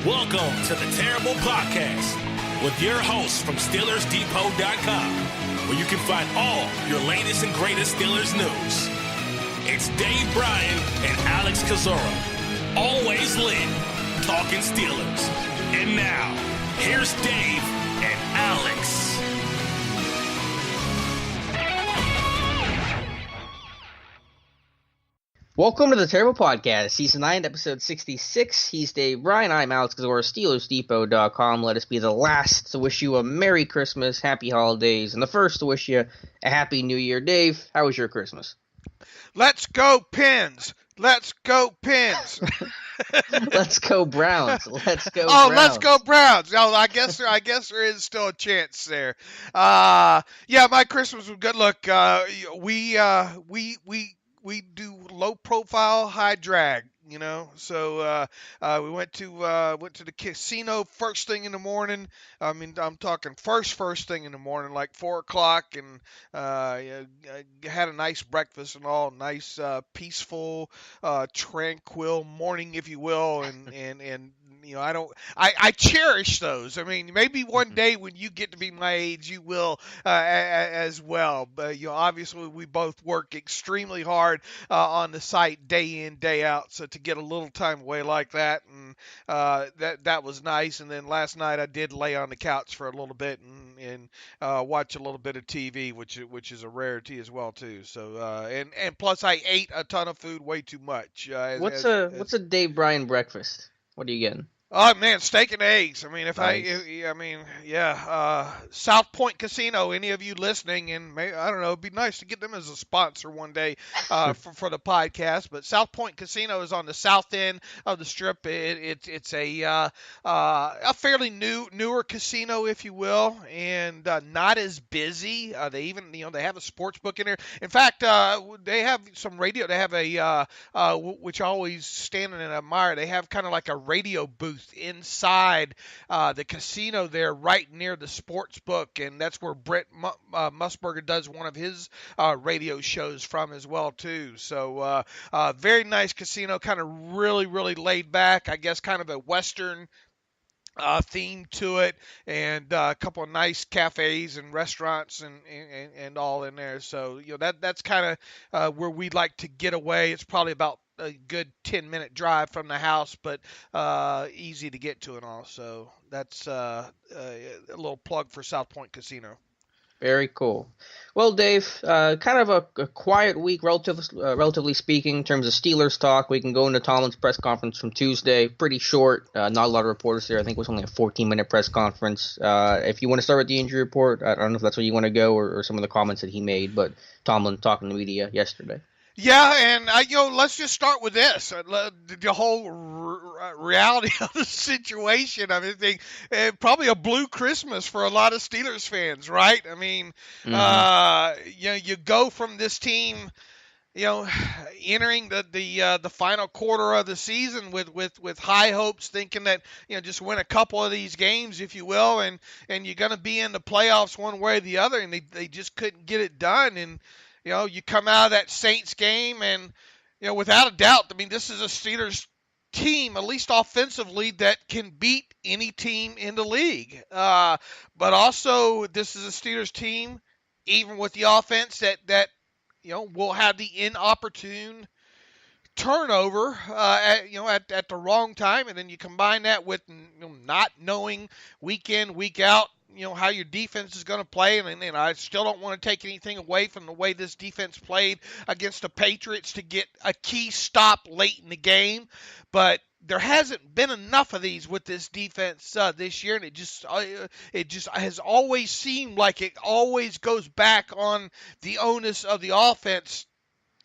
Welcome to the Terrible Podcast with your hosts from SteelersDepot.com, where you can find all your latest and greatest Steelers news. It's Dave Bryan and Alex Kozora, always lit, talking Steelers. And now, here's Dave and Alex. Welcome to the Terrible Podcast, Season 9, Episode 66. He's Dave Bryan. I'm Alex Kozora, SteelersDepot.com. Let us be the last to wish you a Merry Christmas, Happy Holidays, and the first to wish you a Happy New Year. Dave, how was your Christmas? Let's go Pens! Let's go Pens! Let's go Browns! Let's go Browns! Let's go Browns! Oh, I guess there is still a chance there. Yeah, my Christmas was good. Look, we do low profile, high drag, you know. So we went to the casino first thing in the morning. I mean, I'm talking first thing in the morning, like 4:00, and had a nice breakfast and all, nice, peaceful, tranquil morning, if you will, and you know, I cherish those. I mean, maybe one day when you get to be my age, you will as well. But, you know, obviously we both work extremely hard on the site day in, day out. So to get a little time away like that, and that was nice. And then last night I did lay on the couch for a little bit and watch a little bit of TV, which is a rarity as well too. So and plus I ate a ton of food, way too much. What's a Dave Bryan breakfast? What are you getting? Oh man, steak and eggs. I mean, South Point Casino. Any of you listening, and I don't know, it'd be nice to get them as a sponsor one day for the podcast. But South Point Casino is on the south end of the strip. It's a fairly newer casino, if you will, and not as busy. They even they have a sports book in there. In fact, they have some radio. They have which I always stand and admire. They have kind of like a radio booth inside the casino there, right near the sports book, and that's where Brett Musburger does one of his radio shows from as well too. So very nice casino, kind of really laid back, I guess, kind of a Western theme to it, and a couple of nice cafes and restaurants and all in there. So that's kind of where we like to get away. It's probably about a good 10-minute drive from the house, but easy to get to and all. So that's a little plug for South Point Casino. Very cool. Well, Dave, kind of a quiet week, relatively speaking, in terms of Steelers talk. We can go into Tomlin's press conference from Tuesday. Pretty short, not a lot of reporters there. I think it was only a 14-minute press conference. If you want to start with the injury report, I don't know if that's where you want to go or some of the comments that he made, but Tomlin talking to the media yesterday. Yeah, and let's just start with this. The whole reality of the situation. I mean, probably a blue Christmas for a lot of Steelers fans, right? I mean, you go from this team, entering the final quarter of the season with high hopes, thinking that just win a couple of these games, if you will, and you're going to be in the playoffs one way or the other, and they just couldn't get it done. And you come out of that Saints game, and without a doubt, I mean, this is a Steelers team, at least offensively, that can beat any team in the league. But also, this is a Steelers team, even with the offense, that will have the inopportune turnover at the wrong time, and then you combine that with not knowing week in, week out, how your defense is going to play. And I still don't want to take anything away from the way this defense played against the Patriots to get a key stop late in the game. But there hasn't been enough of these with this defense this year, and it just has always seemed like it always goes back on the onus of the offense,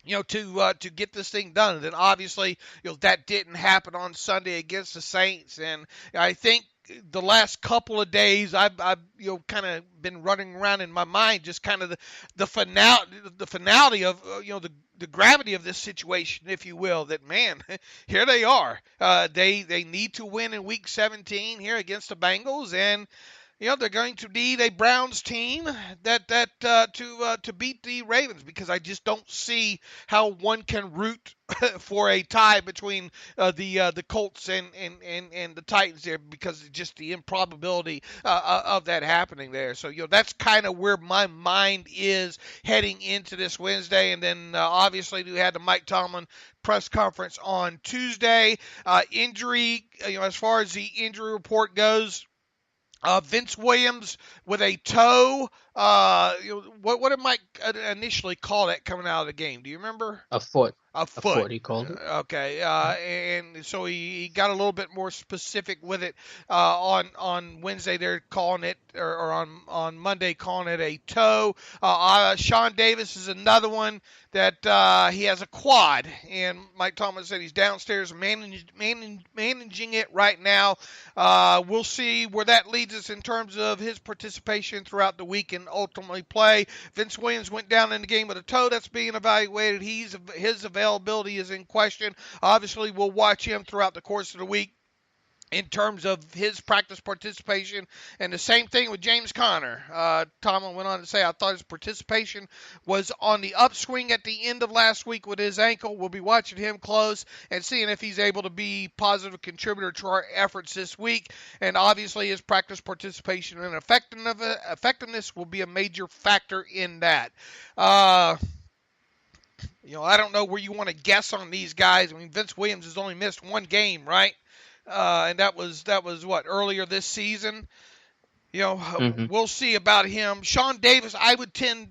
to get this thing done. And then obviously, that didn't happen on Sunday against the Saints. And I think the last couple of days I've kind of been running around in my mind just kind of the finality of the gravity of this situation, if you will, that man, here they are. They need to win in week 17 here against the Bengals, and They're going to need a Browns team to beat the Ravens, because I just don't see how one can root for a tie between the Colts and the Titans there, because of just the improbability of that happening there. So that's kind of where my mind is heading into this Wednesday, and then obviously we had the Mike Tomlin press conference on Tuesday. Injury, as far as the injury report goes. Vince Williams with a toe. What did Mike initially call that coming out of the game? Do you remember? A foot. A foot, he called it. Okay, and so he got a little bit more specific with it on Wednesday. They're calling it, or on Monday calling it a toe. Sean Davis is another one that he has a quad, and Mike Tomlin said he's downstairs managing it right now. We'll see where that leads us in terms of his participation throughout the week and ultimately play. Vince Williams went down in the game with a toe that's being evaluated. His availability is in question. Obviously, we'll watch him throughout the course of the week in terms of his practice participation. And the same thing with James Conner. Tomlin went on to say, I thought his participation was on the upswing at the end of last week with his ankle. We'll be watching him close and seeing if he's able to be a positive contributor to our efforts this week. And obviously his practice participation and effectiveness will be a major factor in that. I don't know where you want to guess on these guys. I mean, Vince Williams has only missed one game, right? And that was what, earlier this season. We'll see about him. Sean Davis, I would tend,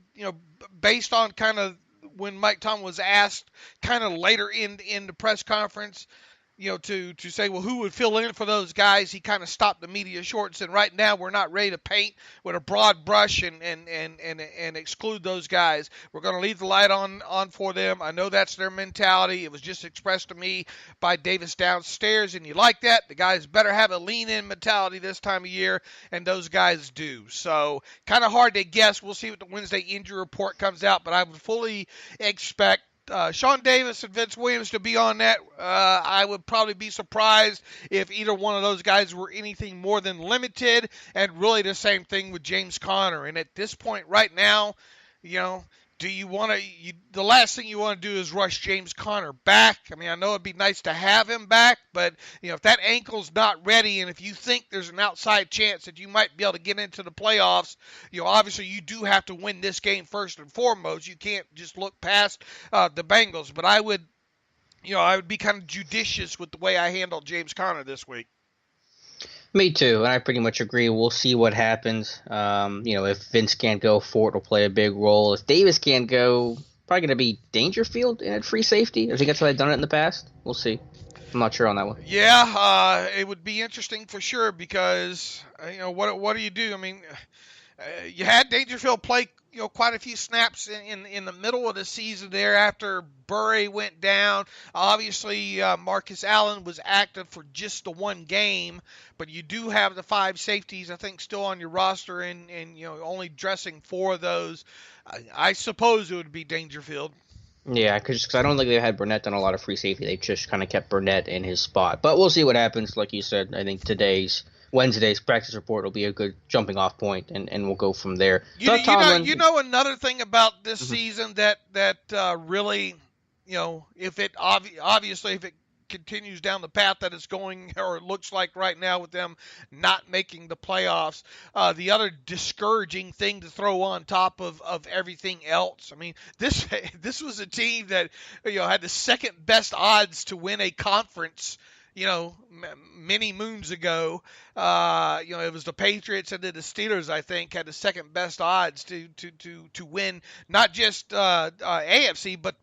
based on kind of when Mike Tomlin was asked kind of later in the press conference, to say, well, who would fill in for those guys? He kind of stopped the media short and said, right now we're not ready to paint with a broad brush and exclude those guys. We're going to leave the light on for them. I know that's their mentality. It was just expressed to me by Davis downstairs, and you like that. The guys better have a lean-in mentality this time of year, and those guys do. So kind of hard to guess. We'll see what the Wednesday injury report comes out, but I would fully expect Sean Davis and Vince Williams to be on that. I would probably be surprised if either one of those guys were anything more than limited, and really the same thing with James Conner. And at this point right now, do you want to the last thing you want to do is rush James Conner back? I mean, I know it'd be nice to have him back, but if that ankle's not ready, and if you think there's an outside chance that you might be able to get into the playoffs, obviously you do have to win this game first and foremost. You can't just look past the Bengals. But I would be kind of judicious with the way I handled James Conner this week. Me too, and I pretty much agree. We'll see what happens. If Vince can't go, Fort will play a big role. If Davis can't go, probably going to be Dangerfield in at free safety. I think that's how they've done it in the past. We'll see. I'm not sure on that one. Yeah, it would be interesting for sure, because what do you do? I mean, you had Dangerfield play quite a few snaps in the middle of the season there after Burray went down. Obviously, Marcus Allen was active for just the one game, but you do have the 5 safeties, I think, still on your roster, and only dressing 4 of those. I suppose it would be Dangerfield. Yeah, because I don't think they had Burnett done a lot of free safety. They just kind of kept Burnett in his spot. But we'll see what happens. Like you said, I think Wednesday's practice report will be a good jumping off point, and we'll go from there. Another thing about this season that really, if it obviously if it continues down the path that it's going, or it looks like right now with them not making the playoffs, the other discouraging thing to throw on top of everything else. I mean, this was a team that had the second best odds to win a conference many moons ago. It was the Patriots and then the Steelers, I think, had the second best odds to win, not just AFC, but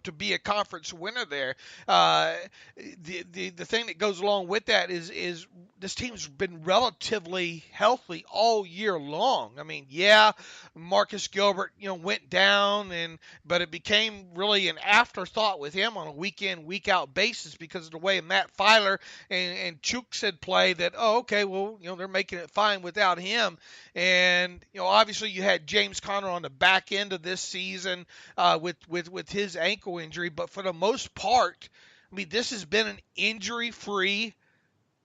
to be a conference winner there. The thing that goes along with that is this team's been relatively healthy all year long. I mean, yeah, Marcus Gilbert, went down, but it became really an afterthought with him on a week in, week out basis because of the way Matt Filer and Chooks had played. That okay, well, they're making it fine without him. And obviously you had James Conner on the back end of this season with his ankle injury, but for the most part, I mean, this has been an injury-free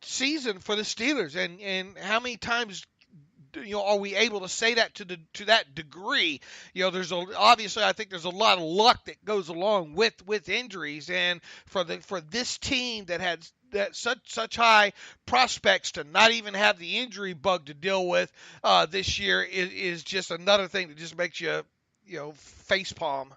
season for the Steelers. And how many times are we able to say that to that degree? Obviously I think there's a lot of luck that goes along with injuries, and for this team that had such high prospects to not even have the injury bug to deal with this year is just another thing that just makes you face palm.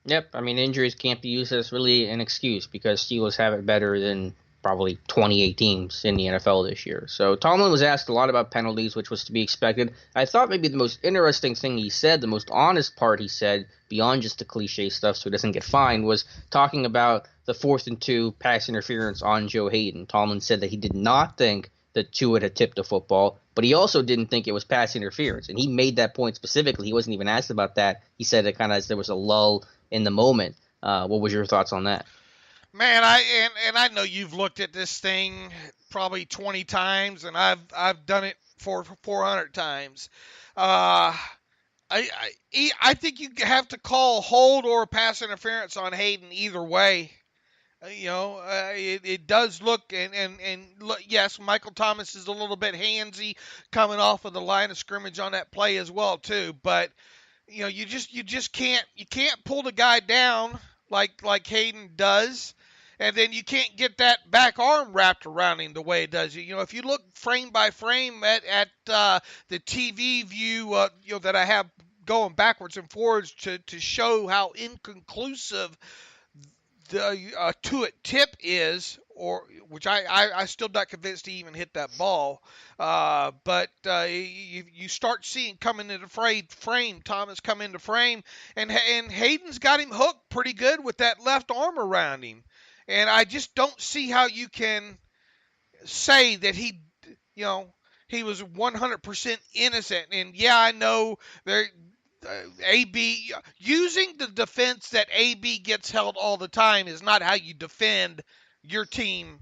Yep, I mean, injuries can't be used as really an excuse because Steelers have it better than probably 28 teams in the NFL this year. So Tomlin was asked a lot about penalties, which was to be expected. I thought maybe the most interesting thing he said, the most honest part he said, beyond just the cliche stuff so he doesn't get fined, was talking about the 4th and 2 pass interference on Joe Hayden. Tomlin said that he did not think that Tua had tipped the football, but he also didn't think it was pass interference. And he made that point specifically. He wasn't even asked about that. He said it kind of as there was a lull in the moment. What was your thoughts on that? Man, I know you've looked at this thing probably 20 times, and I've done it for 400 times. I think you have to call hold or pass interference on Hayden either way. It does look and look, yes, Michael Thomas is a little bit handsy coming off of the line of scrimmage on that play as well too. But you just can't pull the guy down like Hayden does. And then you can't get that back arm wrapped around him the way it does. If you look frame by frame at the TV view, that I have going backwards and forwards to show how inconclusive the to-it tip is, which I still not convinced he even hit that ball. But you start seeing coming into frame, Thomas come into frame, and Hayden's got him hooked pretty good with that left arm around him. And I just don't see how you can say that he was 100% innocent. And yeah, I know AB using the defense that AB gets held all the time is not how you defend your team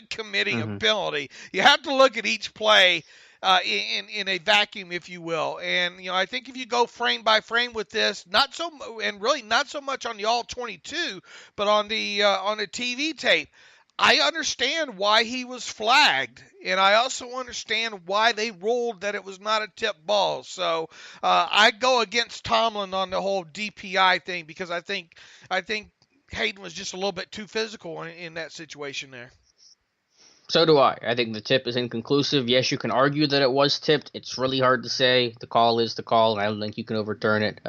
committing a penalty. You have to look at each play in a vacuum, if you will. And I think if you go frame by frame with this, not so much on the all 22, but on the TV tape, I understand why he was flagged, and I also understand why they ruled that it was not a tip ball. So I go against Tomlin on the whole DPI thing because I think Hayden was just a little bit too physical in that situation there. So do I. I think the tip is inconclusive. Yes, you can argue that it was tipped. It's really hard to say. The call is the call, and I don't think you can overturn it,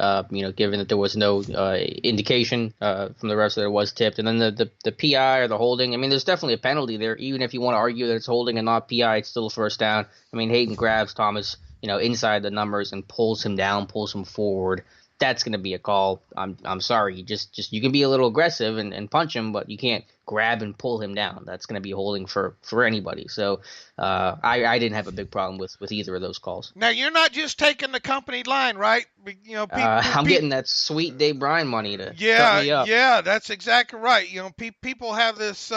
given that there was no indication from the refs that it was tipped. And then the PI or the holding, I mean, there's definitely a penalty there. Even if you want to argue that it's holding and not PI, it's still a first down. I mean, Hayden grabs Thomas, inside the numbers and pulls him down, pulls him forward. That's going to be a call. I'm sorry. You can be a little aggressive and punch him, but you can't grab and pull him down. That's going to be holding for anybody. So I didn't have a big problem with either of those calls. Now, you're not just taking the company line, right? I'm getting that sweet Dave Bryan money to shut me up. Yeah, that's exactly right. People have this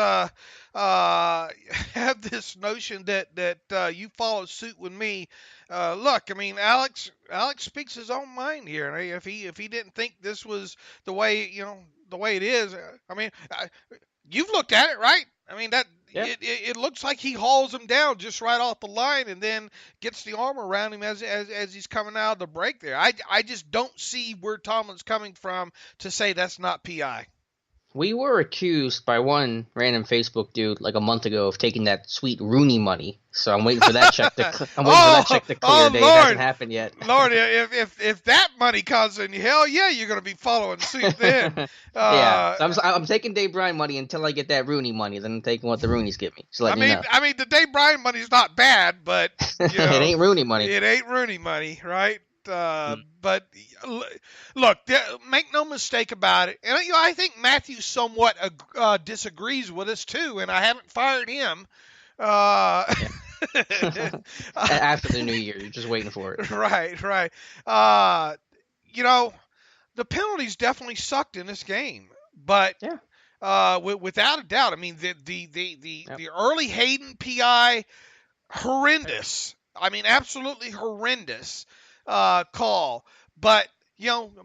notion that you follow suit with me. Look, I mean, Alex speaks his own mind here. If he didn't think this was the way it is, I mean, you've looked at it, right? I mean, it looks like he hauls him down just right off the line and then gets the arm around him as he's coming out of the break there. I just don't see where Tomlin's coming from to say that's not PI. We were accused by one random Facebook dude like a month ago of taking that sweet Rooney money. So I'm waiting for that check to clear. It hasn't happened yet. Lord, if that money comes in, hell yeah, you're going to be following suit then. Yeah, so I'm taking Dave Bryan money until I get that Rooney money. Then I'm taking what the Roonies give me. So I mean, the Dave Bryan money's not bad, but it ain't Rooney money. It ain't Rooney money, right? But look, make no mistake about it. And I think Matthew somewhat disagrees with us too, and I haven't fired him. After the new year, you're just waiting for it. Right. The penalties definitely sucked in this game, but without a doubt, I mean the early Hayden PI, horrendous. I mean, absolutely horrendous. Call, but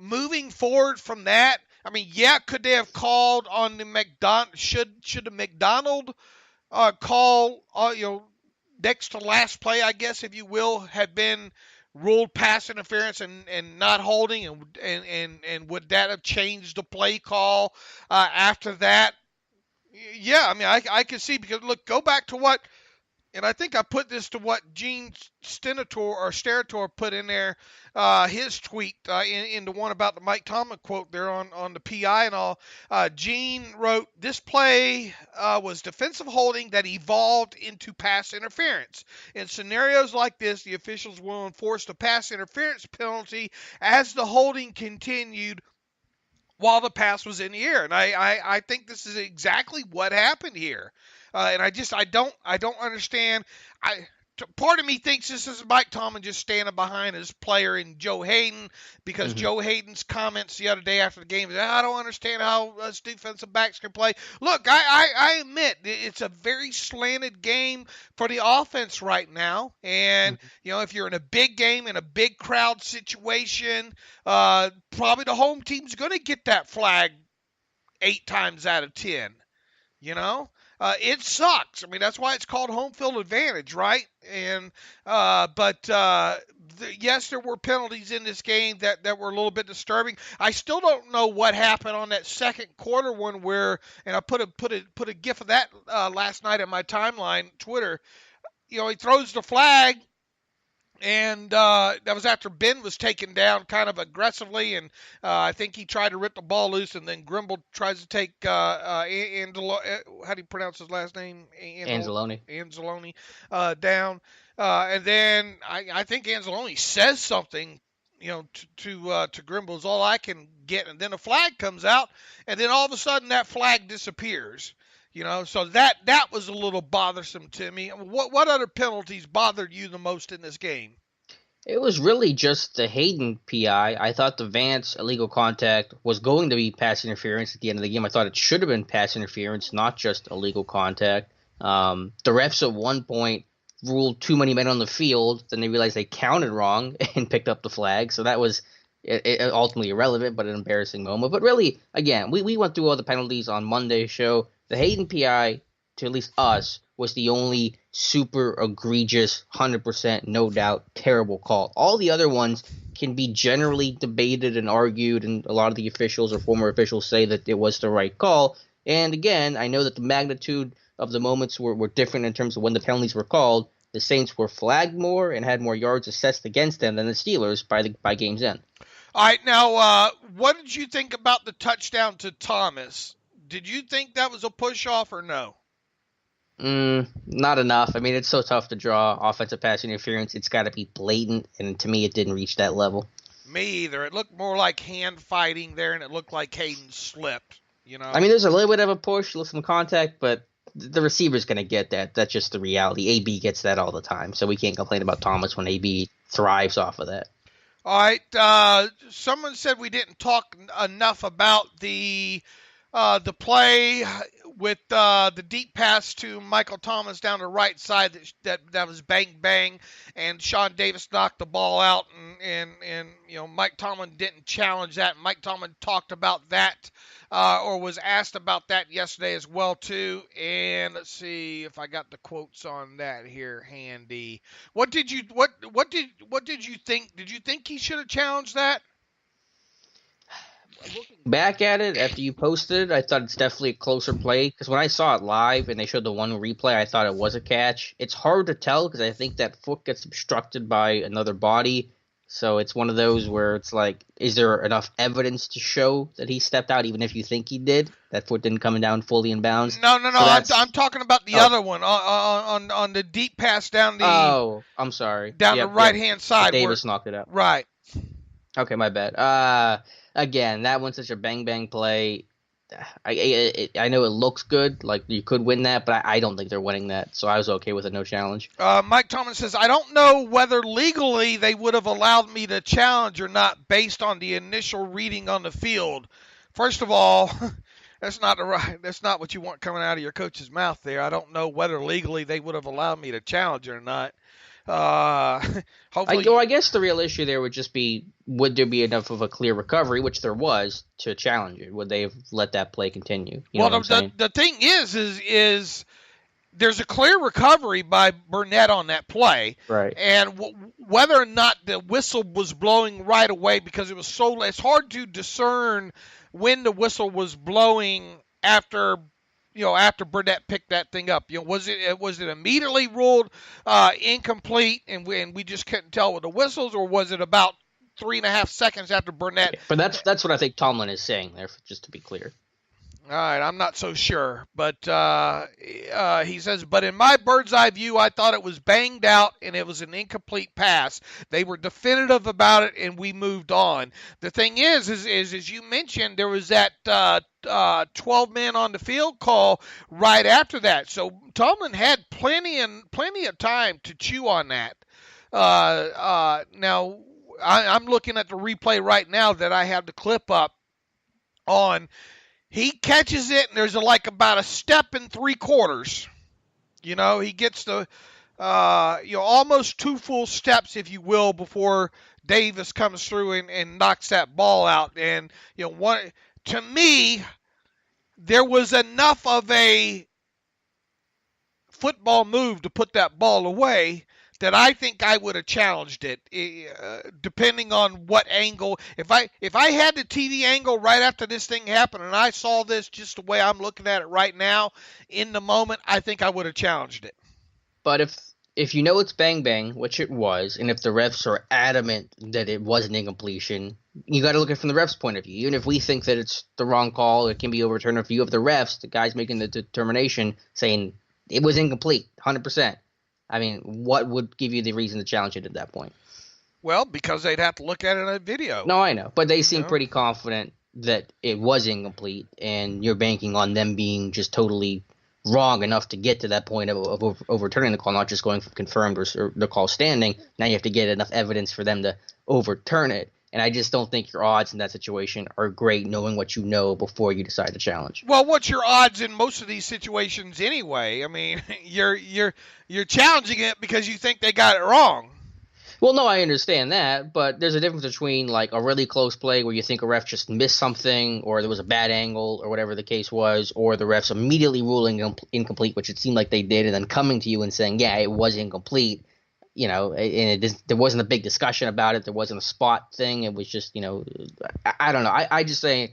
moving forward from that, I mean, could they have called on the should the McDonald call, next to last play, I guess, if you will, had been ruled pass interference and not holding, and would that have changed the play call after that? Yeah, I mean, I can see, because look, go back to what, and I think I put this to what Gene Steratore put in there, his tweet in the one about the Mike Tomlin quote there on the PI and all. Gene wrote, "This play was defensive holding that evolved into pass interference. In scenarios like this, the officials will enforce the pass interference penalty as the holding continued while the pass was in the air." And I think this is exactly what happened here. And I don't understand. Part of me thinks this is Mike Tomlin just standing behind his player in Joe Hayden, because Joe Hayden's comments the other day after the game, I don't understand how us defensive backs can play. Look, I admit it's a very slanted game for the offense right now. And, if you're in a big game, in a big crowd situation, probably the home team's going to get that flag 8 times out of 10, It sucks. I mean, that's why it's called home field advantage, right? And yes, there were penalties in this game that were a little bit disturbing. I still don't know what happened on that second quarter one where, and I put a gif of that last night on my timeline, Twitter. He throws the flag. And that was after Ben was taken down kind of aggressively, and I think he tried to rip the ball loose, and then Grimble tries to take how do you pronounce his last name? Anzalone down, and then I think Anzalone says something, to Grimble is all I can get, and then a flag comes out, and then all of a sudden that flag disappears. So that was a little bothersome to me. What other penalties bothered you the most in this game? It was really just the Hayden PI. I thought the Vance illegal contact was going to be pass interference at the end of the game. I thought it should have been pass interference, not just illegal contact. The refs at one point ruled too many men on the field. Then they realized they counted wrong and picked up the flag. So that was ultimately irrelevant, but an embarrassing moment. But really, again, we went through all the penalties on Monday's show. The Hayden PI, to at least us, was the only super egregious, 100%, no doubt, terrible call. All the other ones can be generally debated and argued, and a lot of the officials or former officials say that it was the right call. And again, I know that the magnitude of the moments were different in terms of when the penalties were called. The Saints were flagged more and had more yards assessed against them than the Steelers by game's end. All right, now, what did you think about the touchdown to Thomas? Did you think that was a push-off or no? Not enough. I mean, it's so tough to draw offensive pass interference. It's got to be blatant, and to me, it didn't reach that level. Me either. It looked more like hand fighting there, and it looked like Hayden slipped, I mean, there's a little bit of a push, some contact, but the receiver's going to get that. That's just the reality. AB gets that all the time, so we can't complain about Thomas when AB thrives off of that. All right. Someone said we didn't talk enough about the play with the deep pass to Michael Thomas down the right side that was bang, and Sean Davis knocked the ball out, and Mike Tomlin didn't challenge that. Mike Tomlin talked about that or was asked about that yesterday as well too. And let's see if I got the quotes on that here handy. What did you think? Did you think he should have challenged that? Looking back at it after you posted it, I thought it's definitely a closer play, because when I saw it live and they showed the one replay, I thought it was a catch. It's hard to tell because I think that foot gets obstructed by another body, so it's one of those where it's like, is there enough evidence to show that he stepped out, even if you think he did? That foot didn't come down fully in bounds. No. So I'm talking about the other one on the deep pass down the. Oh, I'm sorry. Down the right hand side. Davis knocked it out. Right. Okay, my bad. Again, that one's such a bang play. I know it looks good, like you could win that, but I don't think they're winning that, so I was okay with it, no challenge. Mike Tomlin says, I don't know whether legally they would have allowed me to challenge or not based on the initial reading on the field. First of all, that's not what you want coming out of your coach's mouth there. I don't know whether legally they would have allowed me to challenge or not. Hopefully, I guess the real issue there would just be, would there be enough of a clear recovery, which there was, to challenge it? Would they have let that play continue? The thing is there's a clear recovery by Burnett on that play. Right. And whether or not the whistle was blowing right away, because it's hard to discern when the whistle was blowing after Burnett picked that thing up. Was it immediately ruled incomplete and we just couldn't tell with the whistles, or was it about 3.5 seconds after Burnett? Yeah, but that's what I think Tomlin is saying there, just to be clear. All right, I'm not so sure, but he says, but in my bird's eye view, I thought it was banged out and it was an incomplete pass. They were definitive about it, and we moved on. The thing is as you mentioned, there was that 12 man on the field call right after that. So Tomlin had plenty of time to chew on that. Now, I'm looking at the replay right now that I have the clip up on. He catches it, and there's about a step and 3/4. He gets the almost 2 full steps, if you will, before Davis comes through and knocks that ball out. And to me, there was enough of a football move to put that ball away that I think I would have challenged it, depending on what angle. If I had the TV angle right after this thing happened and I saw this just the way I'm looking at it right now, in the moment, I think I would have challenged it. But if you know it's bang bang, which it was, and if the refs are adamant that it was an incompletion, you got to look at it from the refs' point of view. Even if we think that it's the wrong call, it can be overturned. If you have the refs, the guys making the determination, saying it was incomplete, 100%. I mean, what would give you the reason to challenge it at that point? Well, because they'd have to look at it in a video. No, I know. But they seem pretty confident that it was incomplete, and you're banking on them being just totally wrong enough to get to that point of overturning the call, not just going from confirmed or the call standing. Now you have to get enough evidence for them to overturn it. And I just don't think your odds in that situation are great, knowing what you know before you decide to challenge. Well, what's your odds in most of these situations anyway? I mean, you're challenging it because you think they got it wrong. Well, no, I understand that, but there's a difference between like a really close play where you think a ref just missed something, or there was a bad angle, or whatever the case was, or the refs immediately ruling incomplete, which it seemed like they did, and then coming to you and saying, yeah, it was incomplete. And there wasn't a big discussion about it. There wasn't a spot thing. It was just, I don't know. I'm just saying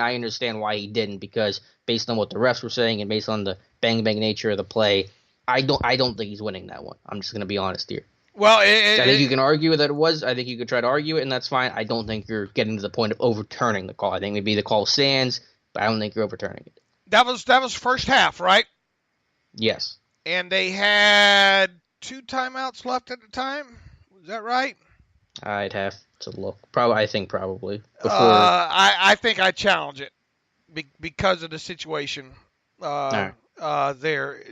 I understand why he didn't, because based on what the refs were saying and based on the bang bang nature of the play, I don't think he's winning that one. I'm just going to be honest here. Well, I think you can argue that it was. I think you could try to argue it, and that's fine. I don't think you're getting to the point of overturning the call. I think maybe the call stands, but I don't think you're overturning it. That was first half, right? Yes. And they had 2 timeouts left at the time. Was that right? I'd have to look. I think probably. Before. I think I challenge it because of the situation there.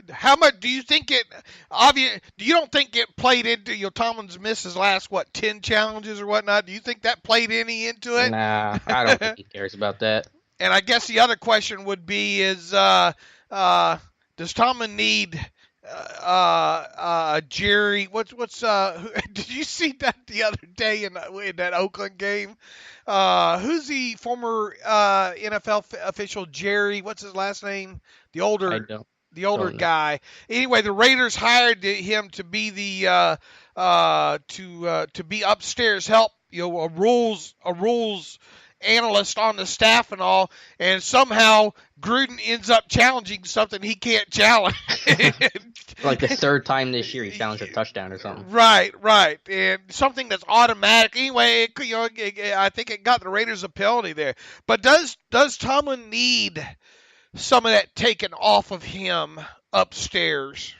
How much do you think it? You don't think it played into Tomlin's misses last 10 challenges or whatnot? Do you think that played any into it? Nah, I don't think he cares about that. And I guess the other question would be: does Tomlin need Jerry? Did you see that the other day in that Oakland game? Who's the former NFL official, Jerry? What's his last name? The older guy. Anyway, the Raiders hired him to be the to be upstairs help, a rules analyst on the staff and all, and somehow Gruden ends up challenging something he can't challenge. Like the third time this year he challenged a touchdown or something. Right. And something that's automatic. Anyway, I think it got the Raiders a penalty there. But does Tomlin need some of that taken off of him upstairs?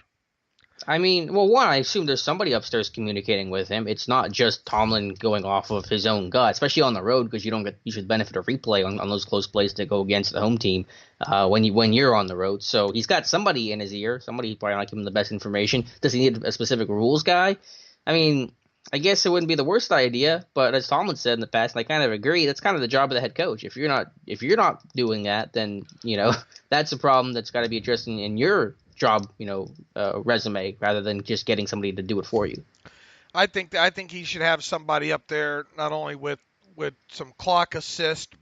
I mean, well, one, I assume there's somebody upstairs communicating with him. It's not just Tomlin going off of his own gut, especially on the road, because you should benefit a replay on those close plays that go against the home team when you're on the road. So he's got somebody in his ear, somebody probably not giving him the best information. Does he need a specific rules guy? I mean, I guess it wouldn't be the worst idea, but as Tomlin said in the past, and I kind of agree, that's kind of the job of the head coach. If you're not doing that, then that's a problem that's got to be addressed in your job, resume, rather than just getting somebody to do it for you. I think he should have somebody up there, not only with some clock assist,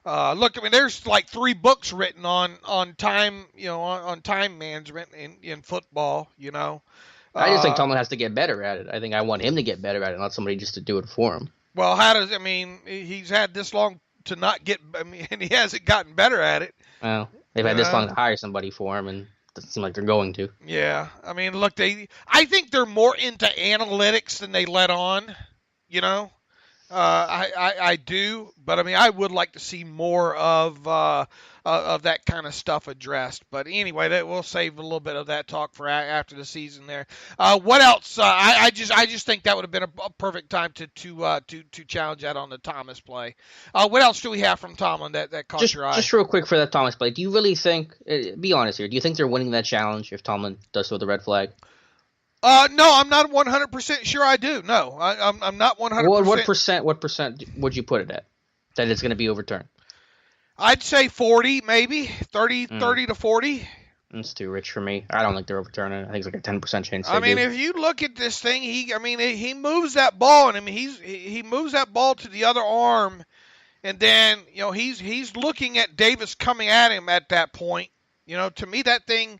Look, I mean, there's like 3 books written on time, on time management in football. I just think Tomlin has to get better at it. I think I want him to get better at it, not somebody just to do it for him. Well, he's had this long to not get, and he hasn't gotten better at it. Well, they've had this long to hire somebody for him, and it doesn't seem like they're going to. Yeah, I mean, look, I think they're more into analytics than they let on. I do, but I mean, I would like to see more of that kind of stuff addressed. But anyway, we'll save a little bit of that talk for after the season. There, what else? I just think that would have been a perfect time to challenge that on the Thomas play. What else do we have from Tomlin that caught your eye? Just real quick for that Thomas play, do you really think? Be honest here. Do you think they're winning that challenge if Tomlin does throw the red flag? No, I'm not 100% sure I do. No, I'm not 100%. What percent would you put it at that it's going to be overturned? I'd say 40, maybe 30 to 40. That's too rich for me. I don't think they're overturning it. I think it's like a 10% chance. I mean, if you look at this thing, he moves that ball, and I mean he moves that ball to the other arm, and then he's looking at Davis coming at him at that point. To me that thing,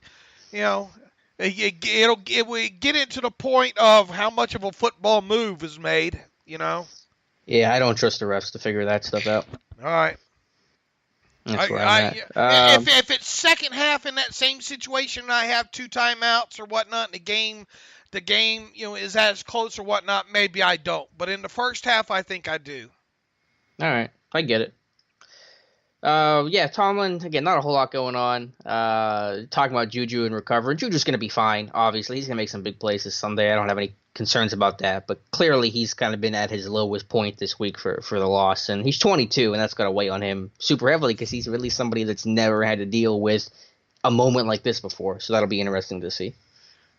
it will get into the point of how much of a football move is made. Yeah, I don't trust the refs to figure that stuff out. All right. That's where I'm at. If it's second half in that same situation, I have 2 timeouts or whatnot, and the game, is as close or whatnot, maybe I don't. But in the first half, I think I do. All right, I get it. Yeah, Tomlin, again, not a whole lot going on. Talking about Juju and recovery. Juju's going to be fine, obviously. He's going to make some big plays this Sunday. I don't have any concerns about that. But clearly he's kind of been at his lowest point this week for the loss. And he's 22, and that's got to weigh on him super heavily because he's really somebody that's never had to deal with a moment like this before. So that'll be interesting to see.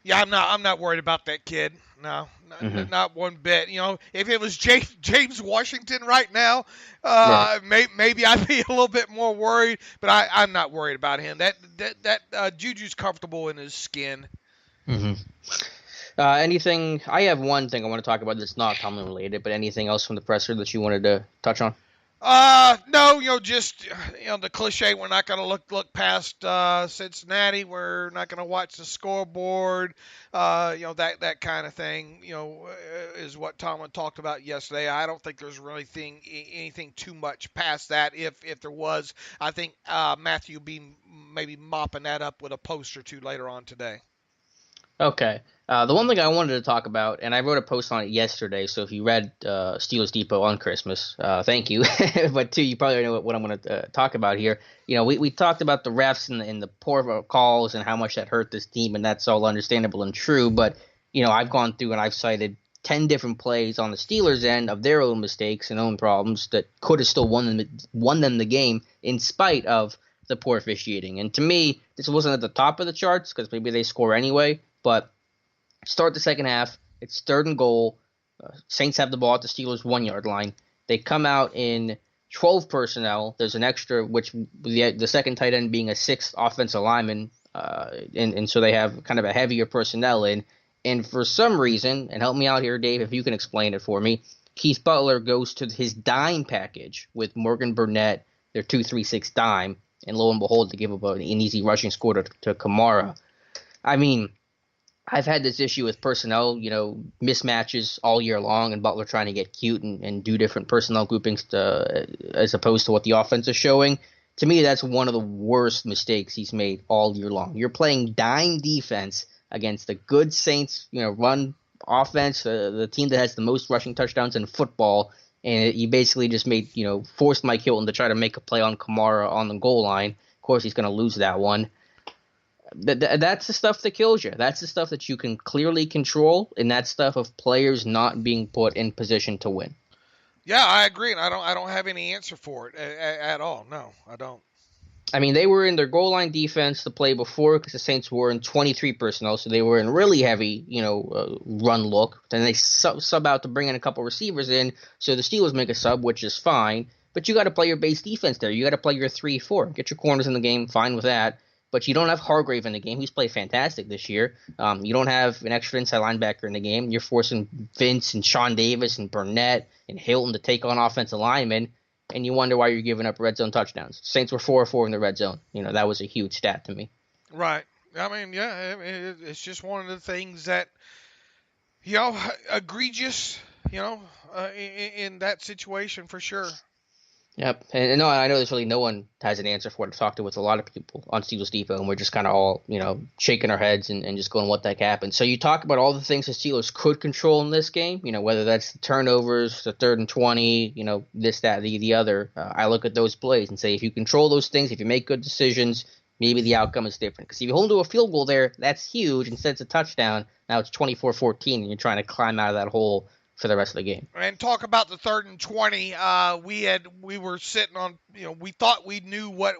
Yeah, I'm not worried about that kid. No, not one bit. If it was James Washington right now, maybe I'd be a little bit more worried. But I'm not worried about him. That Juju's comfortable in his skin. Mm-hmm. Anything? I have one thing I want to talk about that's not Tomlin related, but anything else from the presser that you wanted to touch on? No, just the cliche. We're not going to look past Cincinnati. We're not going to watch the scoreboard. That kind of thing. Is what Tomlin talked about yesterday. I don't think there's really anything too much past that. If there was, I think Matthew will be maybe mopping that up with a post or two later on today. Okay. The one thing I wanted to talk about, and I wrote a post on it yesterday, so if you read Steelers Depot on Christmas, thank you. But two, you probably know what I'm going to talk about here. We talked about the refs and the poor calls and how much that hurt this team, and that's all understandable and true. But, I've gone through and I've cited 10 different plays on the Steelers' end of their own mistakes and own problems that could have still won them the game in spite of the poor officiating. And to me, this wasn't at the top of the charts because maybe they score anyway, but start the second half. It's 3rd and goal. Saints have the ball at the Steelers' 1-yard line. They come out in 12 personnel. There's an extra, which the second tight end being a 6th offensive lineman, and so they have kind of a heavier personnel in. And for some reason, and help me out here, Dave, if you can explain it for me, Keith Butler goes to his dime package with Morgan Burnett, their 2-3-6 dime, and lo and behold, they give up an easy rushing score to Kamara. I mean, I've had this issue with personnel, mismatches all year long, and Butler trying to get cute and do different personnel groupings as opposed to what the offense is showing. To me, that's one of the worst mistakes he's made all year long. You're playing dime defense against the good Saints, run offense, the team that has the most rushing touchdowns in football, and you basically just forced Mike Hilton to try to make a play on Kamara on the goal line. Of course, he's going to lose that one. That's the stuff that kills you. That's the stuff that you can clearly control, and that's stuff of players not being put in position to win. Yeah, I agree, and I don't have any answer for it at all. No, I don't. I mean, they were in their goal line defense the play before because the Saints were in 23 personnel, so they were in really heavy, run look. Then they sub out to bring in a couple receivers in, so the Steelers make a sub, which is fine. But you got to play your base defense there. You got to play your 3-4. Get your corners in the game, fine with that. But you don't have Hargrave in the game. He's played fantastic this year. You don't have an extra inside linebacker in the game. You're forcing Vince and Sean Davis and Burnett and Hilton to take on offensive linemen. and you wonder why you're giving up red zone touchdowns. Saints were 4-4 in the red zone. That was a huge stat to me. Right. I mean, yeah, it's just one of the things that, egregious, in that situation for sure. Yep, and no, I know there's really no one has an answer for it. I've talked to with a lot of people on Steelers Depot, and we're just kind of all, shaking our heads and just going, what the heck happened? So you talk about all the things the Steelers could control in this game, whether that's the turnovers, the 3rd and 20, this, that, the other. I look at those plays and say, if you control those things, if you make good decisions, maybe the outcome is different. Because if you hold to a field goal there, that's huge. Instead it's a touchdown. Now it's 24-14, and you're trying to climb out of that hole for the rest of the game. And talk about the 3rd and 20. We were sitting on, we thought we knew what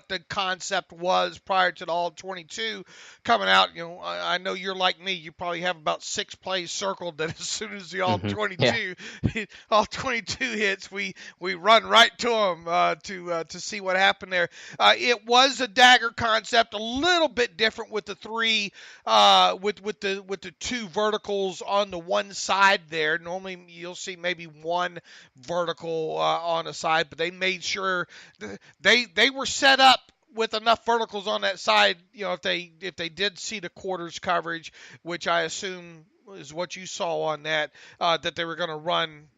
the concept was prior to the all 22 coming out. I know you're like me. You probably have about 6 plays circled that as soon as the all 22 all 22 hits, we run right to them to see what happened there. It was a dagger concept, a little bit different with the 3 with the 2 verticals on the one side there. Normally you'll see maybe 1 vertical on a side, but they made sure they were set up with enough verticals on that side, if they did see the quarters coverage, which I assume is what you saw on that, that they were going to run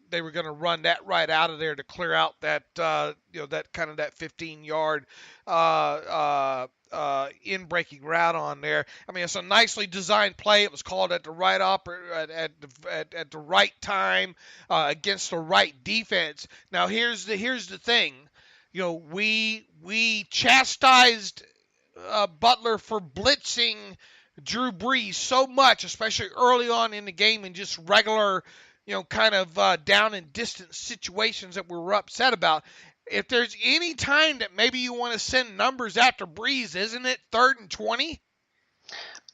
that right out of there to clear out that that kind of that 15-yard in-breaking route on there. I mean, it's a nicely designed play. It was called at the right at the right time against the right defense. Now here's the thing. We chastised Butler for blitzing Drew Brees so much, especially early on in the game, and just regular, kind of down and distance situations that we were upset about. If there's any time that maybe you want to send numbers after Breeze, isn't it 3rd and 20?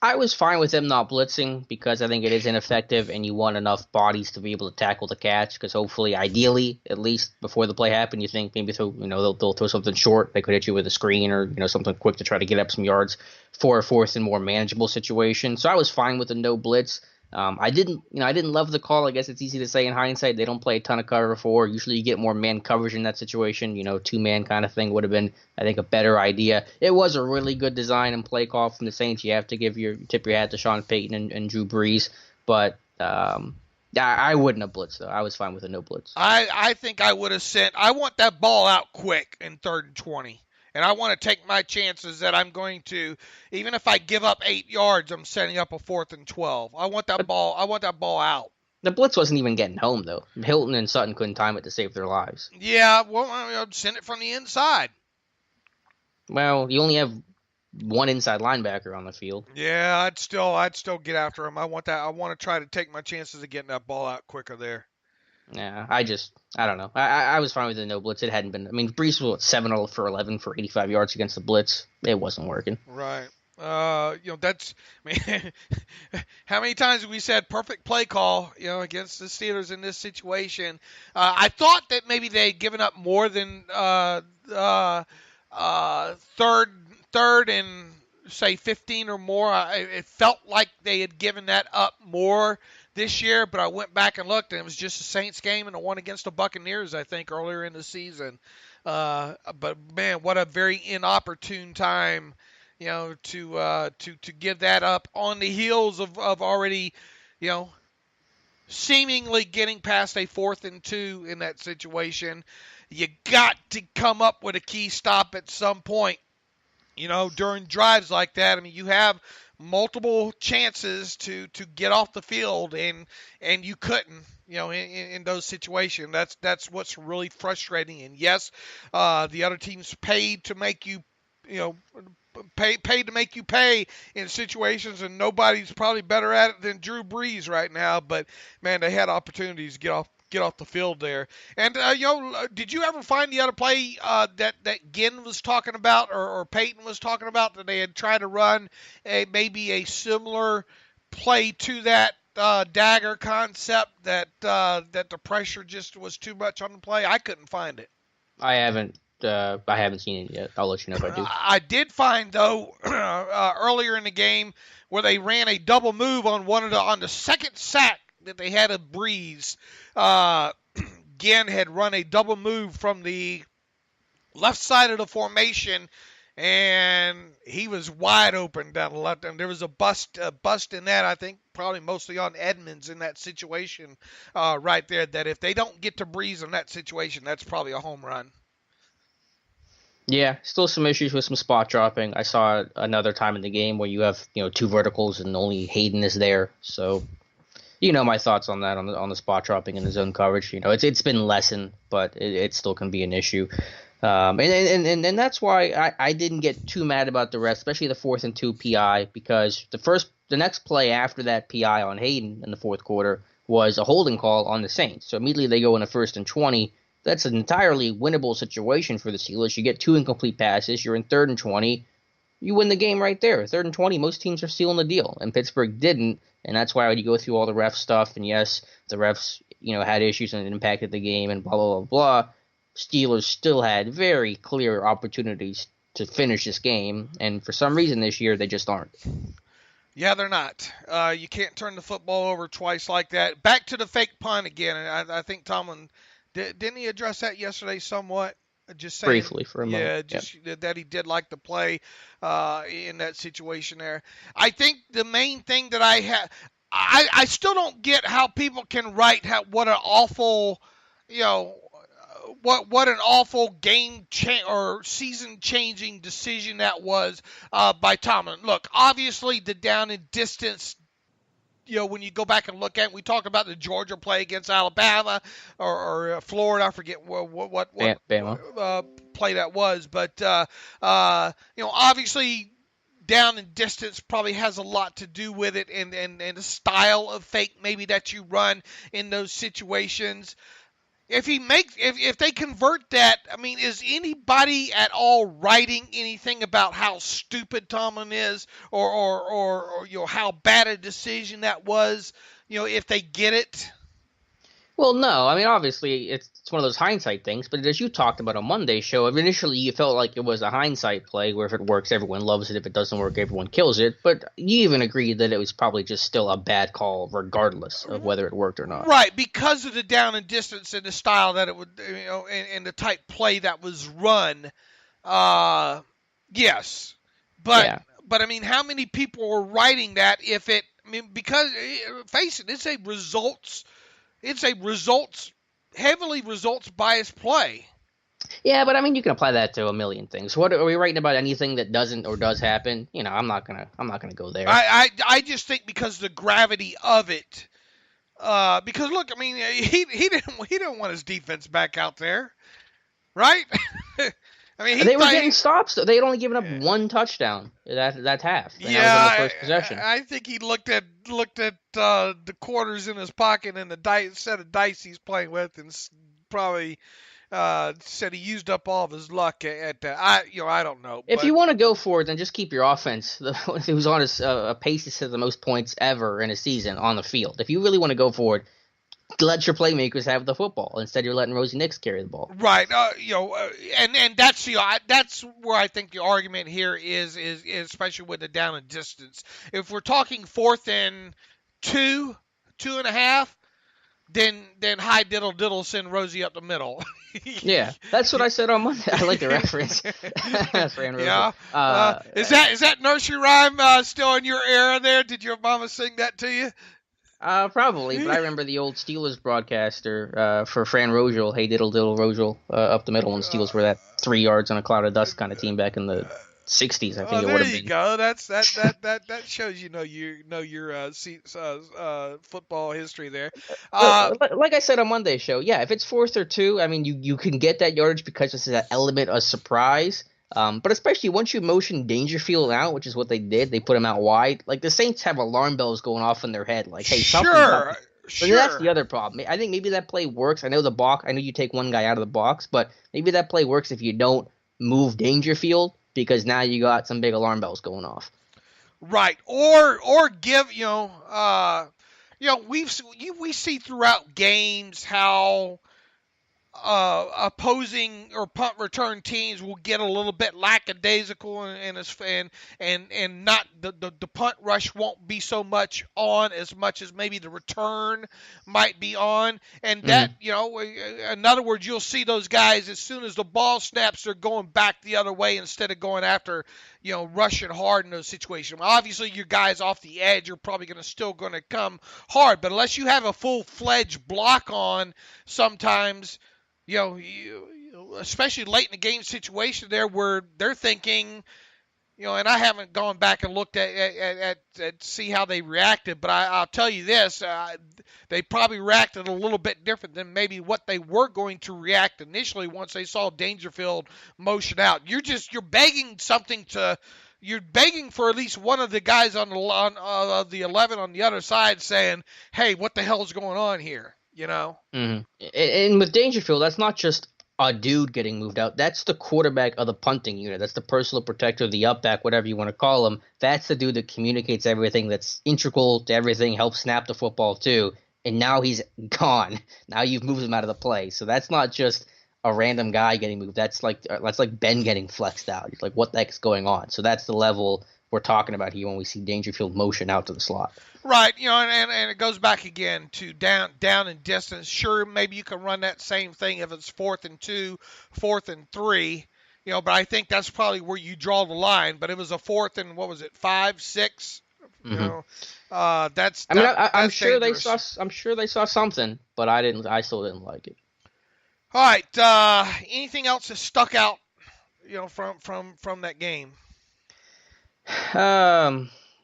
I was fine with them not blitzing because I think it is ineffective, and you want enough bodies to be able to tackle the catch. Because hopefully, ideally, at least before the play happened, you think maybe they'll throw something short. They could hit you with a screen or something quick to try to get up some yards for a 4th and more manageable situation. So I was fine with the no blitz. I didn't love the call. I guess it's easy to say in hindsight. They don't play a ton of cover 4. Usually you get more man coverage in that situation. 2-man kind of thing would have been, I think, a better idea. It was a really good design and play call from the Saints. You have to tip your hat to Sean Payton and Drew Brees. But I wouldn't have blitzed, though. I was fine with a no blitz. I think I would have sent – I want that ball out quick in 3rd and 20. And I want to take my chances that I'm going to, even if I give up 8 yards, I'm setting up a 4th and 12. I want that ball out. The blitz wasn't even getting home, though. Hilton and Sutton couldn't time it to save their lives. Yeah, well, I'd send it from the inside. Well, you only have 1 inside linebacker on the field. Yeah, I'd still get after him. I want to try to take my chances of getting that ball out quicker there. Yeah, I don't know. I was fine with the no blitz. It hadn't been. I mean, Brees was 7 for 11 for 85 yards against the blitz. It wasn't working. Right. That's. I mean, how many times have we said perfect play call? Against the Steelers in this situation. I thought that maybe they had given up more than third and say 15 or more. It felt like they had given that up more this year, but I went back and looked, and it was just a Saints game and a one against the Buccaneers, I think, earlier in the season. But man, what a very inopportune time, to give that up on the heels of already, seemingly getting past a 4th and 2 in that situation. You got to come up with a key stop at some point, during drives like that. I mean, you have multiple chances to get off the field, and you couldn't, in those situations. That's what's really frustrating. And yes, the other team's paid to make you, paid to make you pay in situations, and nobody's probably better at it than Drew Brees right now. But man, they had opportunities to get off the field there. And did you ever find the other play that Ginn was talking about, or Peyton was talking about, that they had tried to run maybe a similar play to that dagger concept, that the pressure just was too much on the play? I couldn't find it. I haven't seen it yet. I'll let you know if I do. I did find, though, earlier in the game where they ran a double move on the second sack that they had of Breeze. again had run a double move from the left side of the formation, and he was wide open down the left. And there was a bust in that, I think, probably mostly on Edmonds in that situation right there, that if they don't get to Breeze in that situation, that's probably a home run. Yeah, still some issues with some spot dropping. I saw another time in the game where you have, two verticals and only Hayden is there. So, my thoughts on that, on the spot dropping and the zone coverage. It's been lessened, but it still can be an issue. And that's why I didn't get too mad about the refs, especially the 4th and 2 PI, because the next play after that PI on Hayden in the fourth quarter was a holding call on the Saints. So immediately they go in a 1st and 20. That's an entirely winnable situation for the Steelers. You get 2 incomplete passes. You're in 3rd and 20. You win the game right there. 3rd and 20, most teams are sealing the deal, and Pittsburgh didn't. And that's why when you go through all the ref stuff, and yes, the refs, had issues and it impacted the game and blah, blah, blah, blah, Steelers still had very clear opportunities to finish this game, and for some reason this year they just aren't. Yeah, they're not. You can't turn the football over twice like that. Back to the fake punt again, and I think Tomlin, didn't he address that yesterday somewhat? Just saying, briefly for a moment. Yeah, just that he did like the play in that situation there. I think the main thing that I still don't get how people can write what an awful, what an awful game or season changing decision that was by Tomlin. Look, obviously the down and distance, when you go back and look at it, we talked about the Georgia play against Alabama or Florida. I forget what play that was. But, obviously down and distance probably has a lot to do with it and the style of fake maybe that you run in those situations. If they convert that, I mean, is anybody at all writing anything about how stupid Tomlin is or how bad a decision that was, if they get it? Well, no. I mean, obviously, it's one of those hindsight things, but as you talked about on Monday's show, initially you felt like it was a hindsight play where if it works, everyone loves it. If it doesn't work, everyone kills it. But you even agreed that it was probably just still a bad call regardless of whether it worked or not. Right, because of the down and distance and the style that it would, and the type play that was run. Yes. But I mean, how many people were writing that because, face it, it's a heavily results biased play. Yeah, but I mean, you can apply that to a million things. What are we writing about? Anything that doesn't or does happen? I'm not gonna go there. I just think because the gravity of it. Because look, I mean, he didn't want his defense back out there, right? I mean, they were getting stops. They had only given up one touchdown that half. And that was on the first possession. I think he looked at the quarters in his pocket and the set of dice he's playing with, and probably said he used up all of his luck at that. I don't know. If you want to go for it, then just keep your offense, who's on a pace to set the most points ever in a season, on the field. If you really want to go for it, let your playmakers have the football. Instead, you're letting Rosie Nix carry the ball. Right. And that's where I think the argument here is especially with the down and distance. If we're talking 4th and 2.5, then high diddle send Rosie up the middle. Yeah, that's what I said on Monday. I like the reference. Yeah. Is that nursery rhyme still in your era there? Did your mama sing that to you? Probably, but I remember the old Steelers broadcaster for Fran Rogel, hey diddle Rogel, up the middle when the Steelers were that 3 yards on a cloud of dust kind of team back in the 60s, I think it would have been. There you go. That shows your football history there. Like I said on Monday's show, yeah, if it's 4th or 2, I mean, you can get that yardage because it's an element of surprise. But especially once you motion Dangerfield out, which is what they did, they put him out wide. Like, the Saints have alarm bells going off in their head. Like, hey, something's up. But that's the other problem. I think maybe that play works. I know you take one guy out of the box, but maybe that play works if you don't move Dangerfield, because now you got some big alarm bells going off. Right. Or give, we see throughout games how opposing or punt return teams will get a little bit lackadaisical and not the punt rush won't be so much as maybe the return might be on, and that Mm-hmm. in other words, you'll see those guys as soon as the ball snaps, they're going back the other way instead of going after, rushing hard in those situations. Well, obviously your guys off the edge are probably still going to come hard, but unless you have a full-fledged block on, sometimes especially late in the game situation there where they're thinking, and I haven't gone back and looked at see how they reacted, but I'll tell you this, they probably reacted a little bit different than maybe what they were going to react initially once they saw Dangerfield motion out. You're begging you're begging for at least one of the guys on the 11 on the other side saying, hey, what the hell's going on here? Mm-hmm. And with Dangerfield, that's not just a dude getting moved out. That's the quarterback of the punting unit. That's the personal protector, the up back, whatever you want to call him. That's the dude that communicates everything, that's integral to everything, helps snap the football too. And now he's gone. Now you've moved him out of the play. So that's not just a random guy getting moved. That's like Ben getting flexed out. It's like, what the heck's going on? So that's the level we're talking about here when we see Dangerfield motion out to the slot. Right, and it goes back again to down and distance. Sure, maybe you can run that same thing if it's 4th and 2, 4th and 3, but I think that's probably where you draw the line. But it was a 4th and 5, 6. That's. I'm sure dangerous. I'm sure they saw something, but I still didn't like it. All right. Anything else that stuck out, from that game?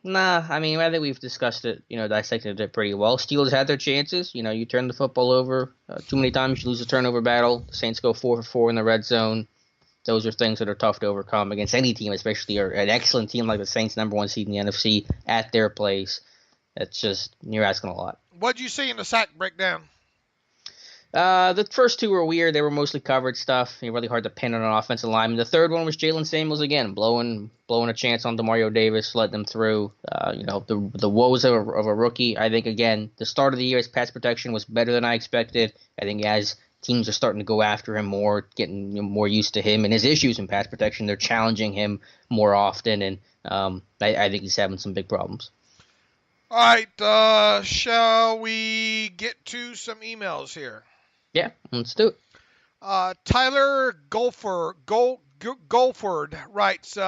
Nah, I mean, I think we've discussed it, dissected it pretty well. Steelers had their chances. You turn the football over too many times, you lose a turnover battle. The Saints go 4 for 4 in the red zone. Those are things that are tough to overcome against any team, especially an excellent team like the Saints, number 1 seed in the NFC, at their place. It's just, you're asking a lot. What'd you see in the sack breakdown? The first 2 were weird. They were mostly covered stuff. Really hard to pin on an offensive lineman. The third one was Jalen Samuels again, blowing a chance on Demario Davis, letting them through. The woes of a rookie. I think, again, the start of the year, his pass protection was better than I expected. I think as teams are starting to go after him more, getting more used to him and his issues in pass protection, they're challenging him more often, and I think he's having some big problems. All right, shall we get to some emails here? Yeah, let's do it. Tyler Golford writes,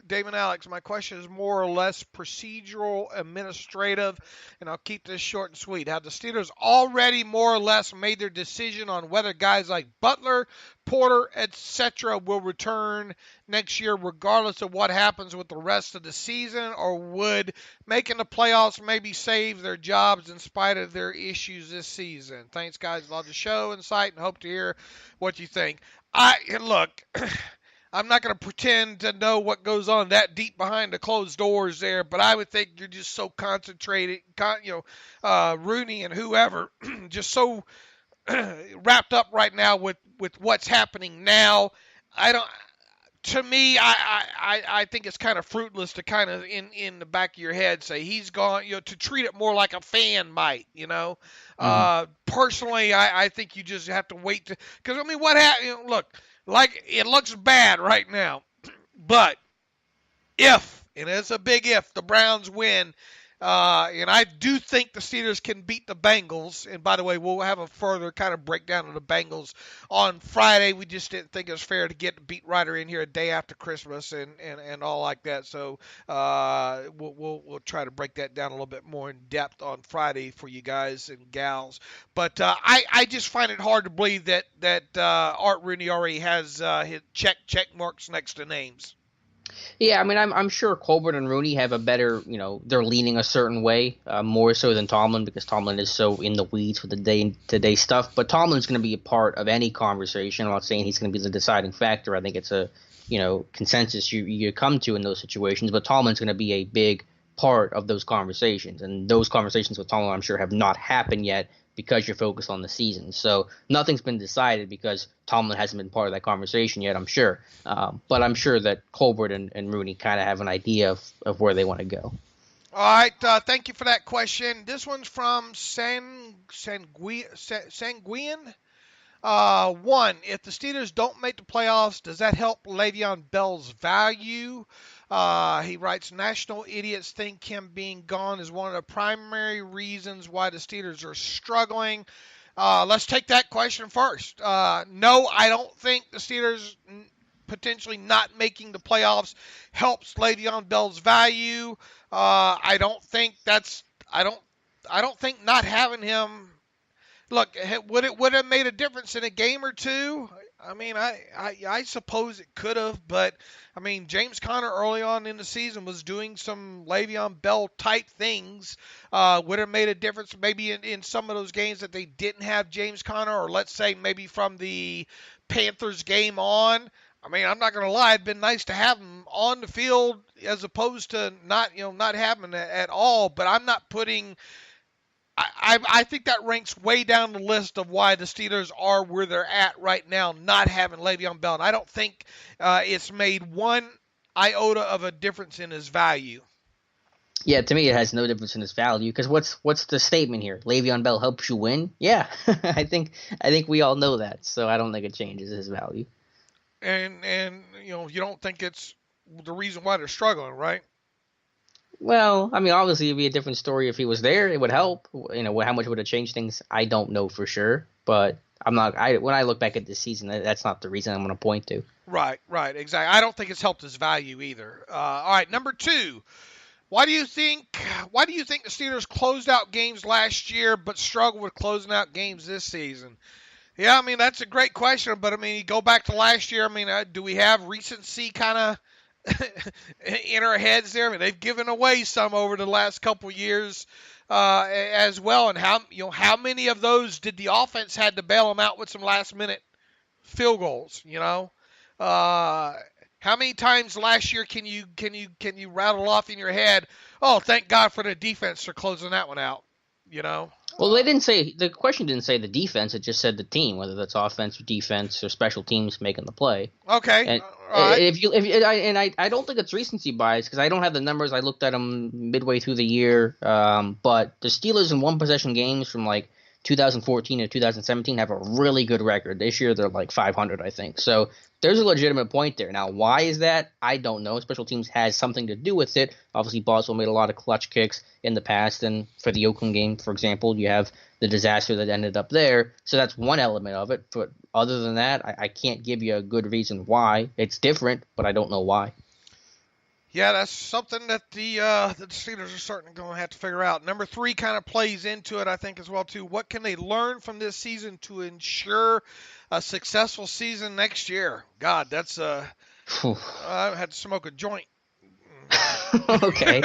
Dave and Alex, my question is more or less procedural, administrative, and I'll keep this short and sweet. Have the Steelers already more or less made their decision on whether guys like Butler, Porter, etc. will return next year regardless of what happens with the rest of the season, or would making the playoffs maybe save their jobs in spite of their issues this season? Thanks, guys. Love the show, insight, and hope to hear what you think. Look, I'm not going to pretend to know what goes on that deep behind the closed doors there, but I would think you're just so concentrated, Rooney and whoever, just so wrapped up right now with what's happening now. To me, I think it's kind of fruitless to kind of in the back of your head say he's gone, to treat it more like a fan might, Personally, I think you just have to wait because what happened? Look. Like, it looks bad right now, but if, and it's a big if, the Browns win, and I do think the Steelers can beat the Bengals, and by the way, we'll have a further kind of breakdown of the Bengals on Friday. We just didn't think it was fair to get the beat writer in here a day after Christmas and all like that, so we'll try to break that down a little bit more in depth on Friday for you guys and gals. But I just find it hard to believe that Art Rooney already has his check marks next to names. Yeah, I mean, I'm sure Colbert and Rooney have a better, they're leaning a certain way, more so than Tomlin, because Tomlin is so in the weeds with the day-to-day stuff. But Tomlin's going to be a part of any conversation. I'm not saying he's going to be the deciding factor. I think it's a, consensus you come to in those situations. But Tomlin's going to be a big part of those conversations. And those conversations with Tomlin, I'm sure, have not happened yet because you're focused on the season. So nothing's been decided because Tomlin hasn't been part of that conversation yet, I'm sure. But I'm sure that Colbert and Rooney kind of have an idea of where they want to go. All right, thank you for that question. This one's from Sanguian. One, if the Steelers don't make the playoffs, does that help Le'Veon Bell's value? He writes, national idiots think him being gone is one of the primary reasons why the Steelers are struggling. Let's take that question first. No, I don't think the Steelers potentially not making the playoffs helps Le'Veon Bell's value. I don't think not having him. Look, would it have made a difference in a game or two? I mean, I suppose it could have, but I mean, James Conner early on in the season was doing some Le'Veon Bell type things. Would have made a difference maybe in some of those games that they didn't have James Conner, or let's say maybe from the Panthers game on. I mean, I'm not going to lie, it'd been nice to have him on the field as opposed to not having him at all. But I'm not putting. I think that ranks way down the list of why the Steelers are where they're at right now, not having Le'Veon Bell. And I don't think it's made one iota of a difference in his value. Yeah, to me it has no difference in his value because what's the statement here? Le'Veon Bell helps you win. Yeah, I think we all know that, so I don't think it changes his value. And you don't think it's the reason why they're struggling, right? Well, I mean, obviously it'd be a different story if he was there. It would help. How much would it change things? I don't know for sure, but I'm not. When I look back at this season, that's not the reason I'm going to point to. Right, exactly. I don't think it's helped his value either. All right, number 2. Why do you think the Steelers closed out games last year but struggled with closing out games this season? Yeah, I mean, that's a great question, but I mean, you go back to last year. I mean, do we have recency kind of in our heads there? I mean, they've given away some over the last couple years as well. And how many of those did the offense had to bail them out with some last minute field goals? How many times last year can you rattle off in your head? Oh, thank God for the defense for closing that one out. Well, the question didn't say the defense. It just said the team, whether that's offense or defense or special teams making the play. Okay. And all right. I don't think it's recency bias because I don't have the numbers. I looked at them midway through the year. But the Steelers in one possession games from like 2014 to 2017 have a really good record. This year they're like 500, I think. So there's a legitimate point there. Now, why is that? I don't know. Special teams has something to do with it. Obviously, Boswell made a lot of clutch kicks in the past, and for the Oakland game, for example, you have the disaster that ended up there. So that's one element of it. But other than that, I can't give you a good reason why. It's different, but I don't know why. Yeah, that's something that the Steelers are certainly going to have to figure out. Number 3 kind of plays into it, I think, as well, too. What can they learn from this season to ensure a successful season next year? God, that's I had to smoke a joint. Okay.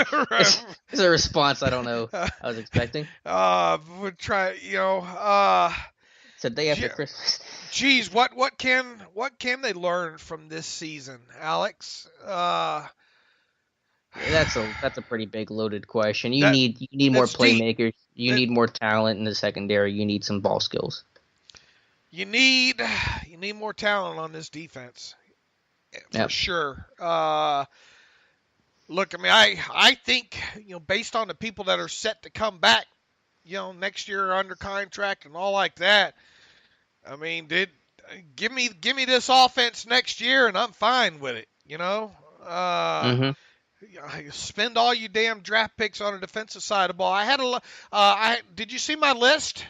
It's a response I don't know I was expecting. We'll try, It's a day after Christmas. Geez, what can they learn from this season, Alex? That's a pretty big loaded question. You need more playmakers. You need more talent in the secondary. You need some ball skills. You need more talent on this defense, for sure. Look, I mean, I think based on the people that are set to come back, next year under contract and all like that. I mean, give me this offense next year and I'm fine with it. Spend all your damn draft picks on the defensive side of the ball. Did you see my list?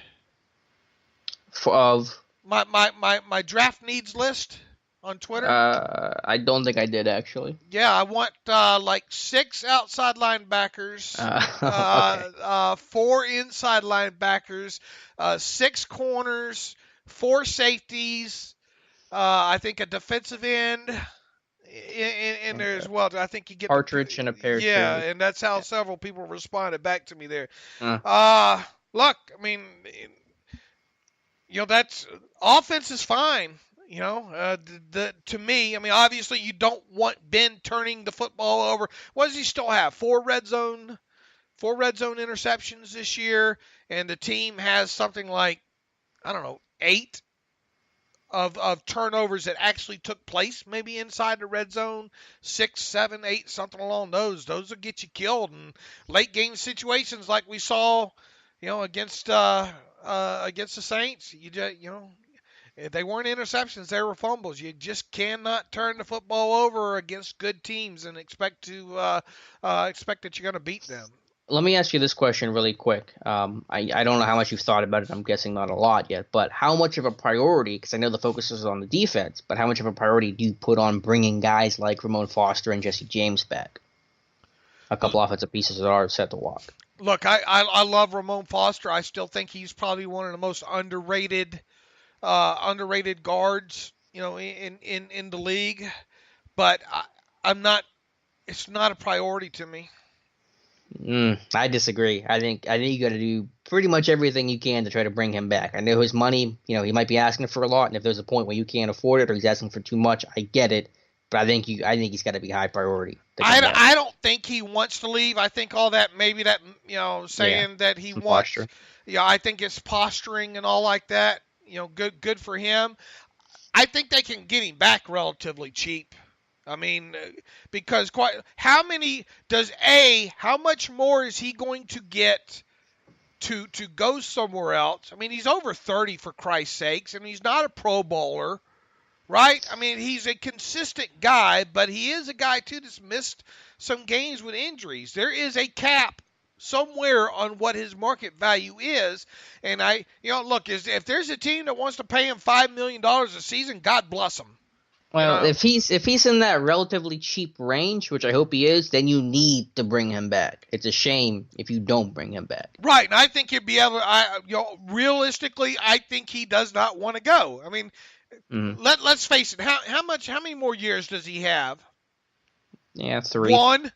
Of my draft needs list on Twitter? I don't think I did actually. Yeah, I want like 6 outside linebackers, Okay. 4 inside linebackers, 6 corners, 4 safeties. I think a defensive end in there as well. I think you get Partridge and a pair. Yeah, and that's how several people responded back to me there. Look, I mean, that's offense is fine. To me, I mean, obviously you don't want Ben turning the football over. What does he still have? 4 red zone interceptions this year, and the team has something like, I don't know, 8 of turnovers that actually took place, maybe inside the red zone, 6, 7, 8, something along those. Those will get you killed in late game situations like we saw, against the Saints. They weren't interceptions; they were fumbles. You just cannot turn the football over against good teams and expect that you're going to beat them. Let me ask you this question really quick. I don't know how much you've thought about it. I'm guessing not a lot yet. But how much of a priority, because I know the focus is on the defense, but how much of a priority do you put on bringing guys like Ramon Foster and Jesse James back? A couple offensive pieces that are set to walk. Look, I love Ramon Foster. I still think he's probably one of the most underrated guards, in the league. But I'm not. It's not a priority to me. I disagree. I think you got to do pretty much everything you can to try to bring him back. I know his money, he might be asking for a lot, and if there's a point where you can't afford it or he's asking for too much, I get it. But I think he's got to be high priority. I don't think he wants to leave. I think all that saying that he wants. Posture. Yeah, I think it's posturing and all like that. Good for him. I think they can get him back relatively cheap. I mean, because how much more is he going to get to go somewhere else? I mean, he's over 30 for Christ's sakes, and he's not a Pro Bowler, right? I mean, he's a consistent guy, but he is a guy too that's missed some games with injuries. There is a cap somewhere on what his market value is, and look, if there's a team that wants to pay him $5 million a season, God bless them. Well, if he's in that relatively cheap range, which I hope he is, then you need to bring him back. It's a shame if you don't bring him back. Right, and I think he'd be able. Realistically, I think he does not want to go. I mean, let's face it. How many more years does he have? Yeah, 3. 1.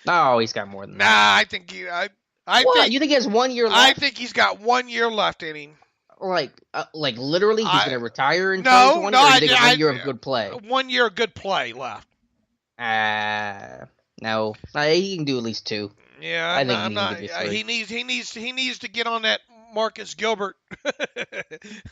No, he's got more than that. Nah, I think he. You think he has 1 year left? I think he's got 1 year left in him. Like literally, he's going to retire in 2020? No, or you think it's 1 year of good play? 1 year of good play left. No, he can do at least 2. Yeah, I think he needs to get on that Marcus Gilbert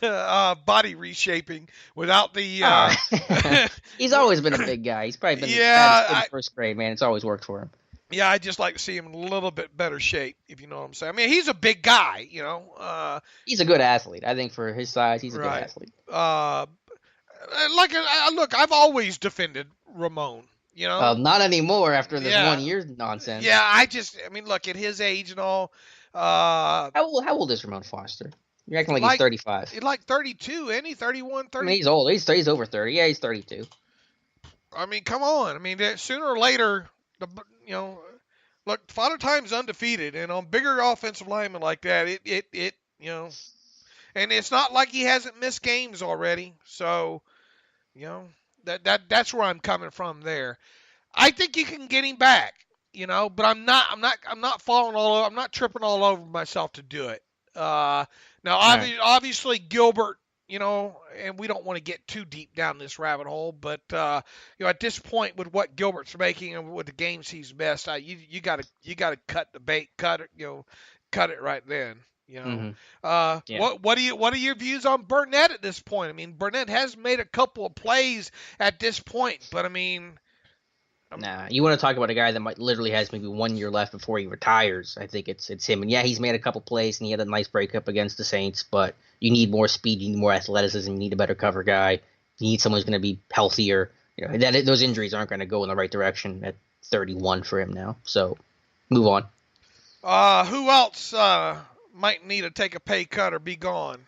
body reshaping without the. He's always been a big guy. He's probably been in first grade, man. It's always worked for him. Yeah, I'd just like to see him in a little bit better shape, if you know what I'm saying. I mean, he's a big guy, He's a good athlete. I think for his size, he's a good athlete. Look, I've always defended Ramon, not anymore after this 1 year nonsense. Yeah, look, at his age and all. How old is Ramon Foster? You're acting like he's 35. He's like 32, ain't he? 31, 30? I mean, he's old. He's over 30. Yeah, he's 32. I mean, come on. I mean, sooner or later, look, Father Time's undefeated, and on bigger offensive linemen like that, and it's not like he hasn't missed games already. So, that's where I'm coming from there. I think you can get him back, but I'm not falling all over. I'm not tripping all over myself to do it. Now, obviously Gilbert, and we don't want to get too deep down this rabbit hole, but at this point with what Gilbert's making and with the games he's missed, you got to cut the bait, cut it right then. What are your views on Burnett at this point? I mean, Burnett has made a couple of plays at this point, but I mean. You want to talk about a guy that might literally has maybe 1 year left before he retires. I think it's him. And yeah, he's made a couple plays and he had a nice breakup against the Saints, but you need more speed, you need more athleticism, you need a better cover guy, you need someone who's going to be healthier. Those injuries aren't going to go in the right direction at 31 for him now. So move on. Who else might need to take a pay cut or be gone?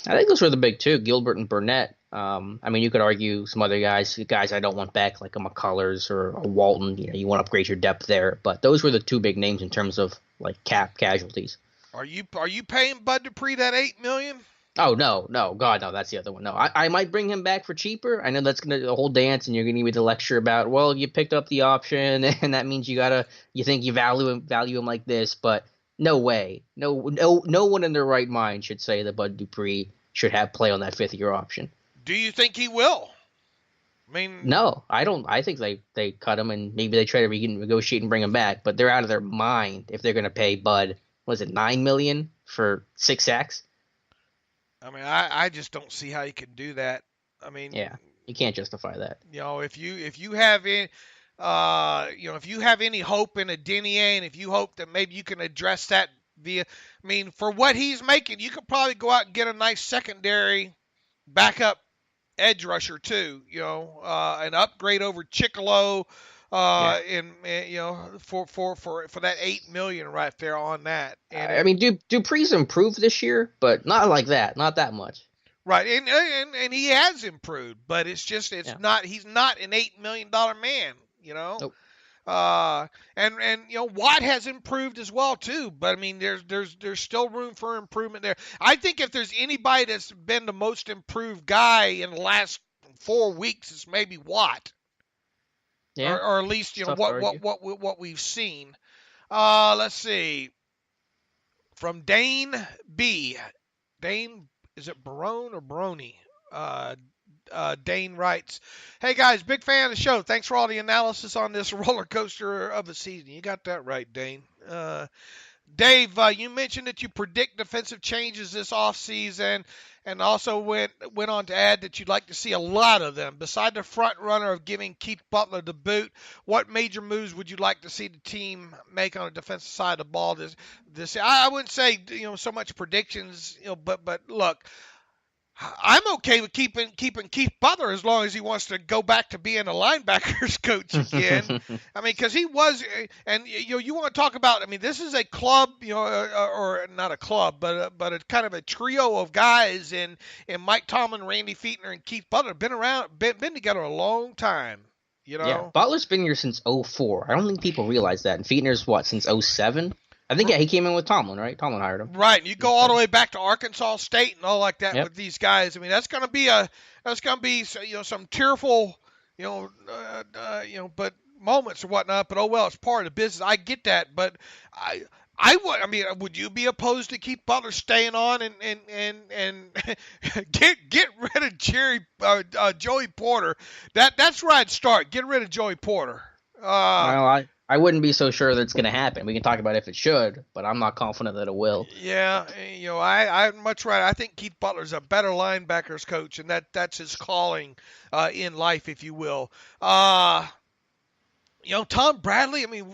I think those were the big two, Gilbert and Burnett. I mean, you could argue some other guys I don't want back, like a McCullers or a Walton. You want to upgrade your depth there, but those were the two big names in terms of like cap casualties. Are you paying Bud Dupree that $8 million? Oh no, God, no, that's the other one. No, I might bring him back for cheaper. I know that's gonna the whole dance, and you're gonna need to lecture about. Well, you picked up the option, and that means you think you value him like this, but no way, no one in their right mind should say that Bud Dupree should have play on that 5th-year option. Do you think he will? I mean, no, I don't. I think they cut him and maybe they try to renegotiate and bring him back, but they're out of their mind if they're going to pay Bud. Was it $9 million for 6 sacks? I mean, I just don't see how you can do that. I mean, yeah, you can't justify that. If you have any, if you have any hope in a Denier, and if you hope that maybe you can address that via, I mean, for what he's making, you could probably go out and get a nice secondary backup edge rusher too. An upgrade over Chicolo. For that $8 million right there on that. And I mean, Dupree's improved this year, but not like that, not that much. Right, and he has improved, but it's not. He's not an $8 million man. Nope. And Watt has improved as well too. But I mean, there's still room for improvement there. I think if there's anybody that's been the most improved guy in the last 4 weeks, it's maybe Watt. Yeah. Or at least what we've seen. Let's see. From Dane B. Dane, is it Barone or Brony? Dane writes, "Hey guys, big fan of the show. Thanks for all the analysis on this roller coaster of the season." You got that right, Dane. Dave, you mentioned that you predict defensive changes this offseason, and also went on to add that you'd like to see a lot of them. Beside the front runner of giving Keith Butler the boot, what major moves would you like to see the team make on the defensive side of the ball this I wouldn't say so much predictions, but look, I'm okay with keeping Keith Butler as long as he wants to go back to being a linebackers coach again. I mean, because he was, and you want to talk about. I mean, this is a club, or not a club, but a kind of a trio of guys in Mike Tomlin, Randy Fichtner, and Keith Butler been together a long time. Yeah, Butler's been here since 2004. I don't think people realize that. And Fichtner's since 2007. I think he came in with Tomlin, right? Tomlin hired him. Right. You go all the way back to Arkansas State and all like that with these guys. I mean, that's going to be some tearful, but moments or whatnot. But oh well, it's part of the business. I get that, but would you be opposed to Keith Butler staying on and get rid of Joey Porter? That's where I'd start. Get rid of Joey Porter. Well, I wouldn't be so sure that it's going to happen. We can talk about if it should, but I'm not confident that it will. Yeah, I'd much rather. I think Keith Butler's a better linebackers coach, and that's his calling in life, if you will. Tom Bradley. I mean,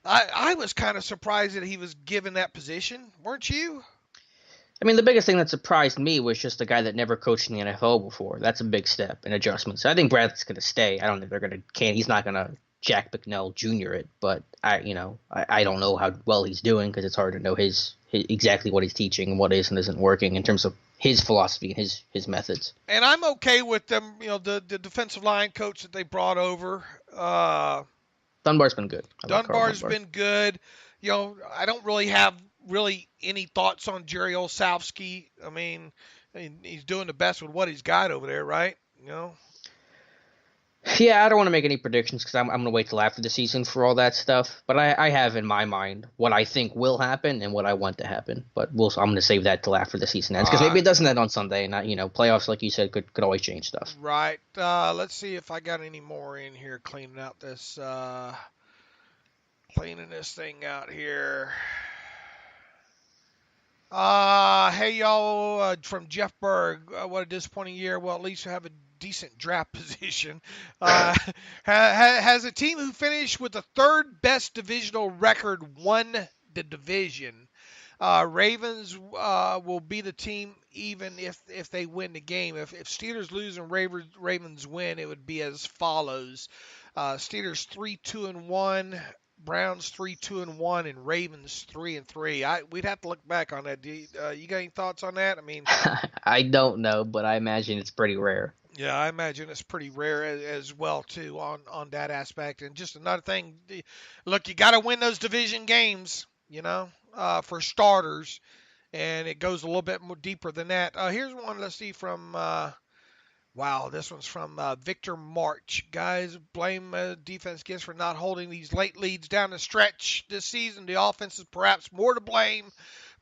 I was kind of surprised that he was given that position. Weren't you? I mean, the biggest thing that surprised me was just a guy that never coached in the NFL before. That's a big step in adjustment. So I think Bradley's going to stay. I don't think they're going to. He's not going to Jack McNell Jr. it, but I don't know how well he's doing because it's hard to know his exactly what he's teaching and what is and isn't working in terms of his philosophy and his methods. And I'm okay with them. The defensive line coach that they brought over. Dunbar's been good. Dunbar's been good. I don't really have any thoughts on Jerry Olszewski. I mean, he's doing the best with what he's got over there, right? Yeah, I don't want to make any predictions because I'm going to wait till after the season for all that stuff. But I have in my mind what I think will happen and what I want to happen. But I'm going to save that till after the season ends because maybe it doesn't end on Sunday. And playoffs, like you said, could always change stuff. Right. Let's see if I got any more in here cleaning out this thing out here. Hey y'all, from Jeff Berg. What a disappointing year. Well, at least you have a decent draft position. Has a team who finished with the third best divisional record won the division? Ravens will be the team even if they win the game. If Steelers lose and Ravens win, it would be as follows: Steelers 3-2-1. Browns 3-2-1 and Ravens 3-3. We'd have to look back on that. You got any thoughts on that? I mean, I don't know, but I imagine it's pretty rare. Yeah, I imagine it's pretty rare as well too on that aspect. And just another thing, look, you got to win those division games, for starters, and it goes a little bit more deeper than that. Here's one. Let's see from. Wow, this one's from Victor March. Guys, blame defense gets for not holding these late leads down the stretch this season. The offense is perhaps more to blame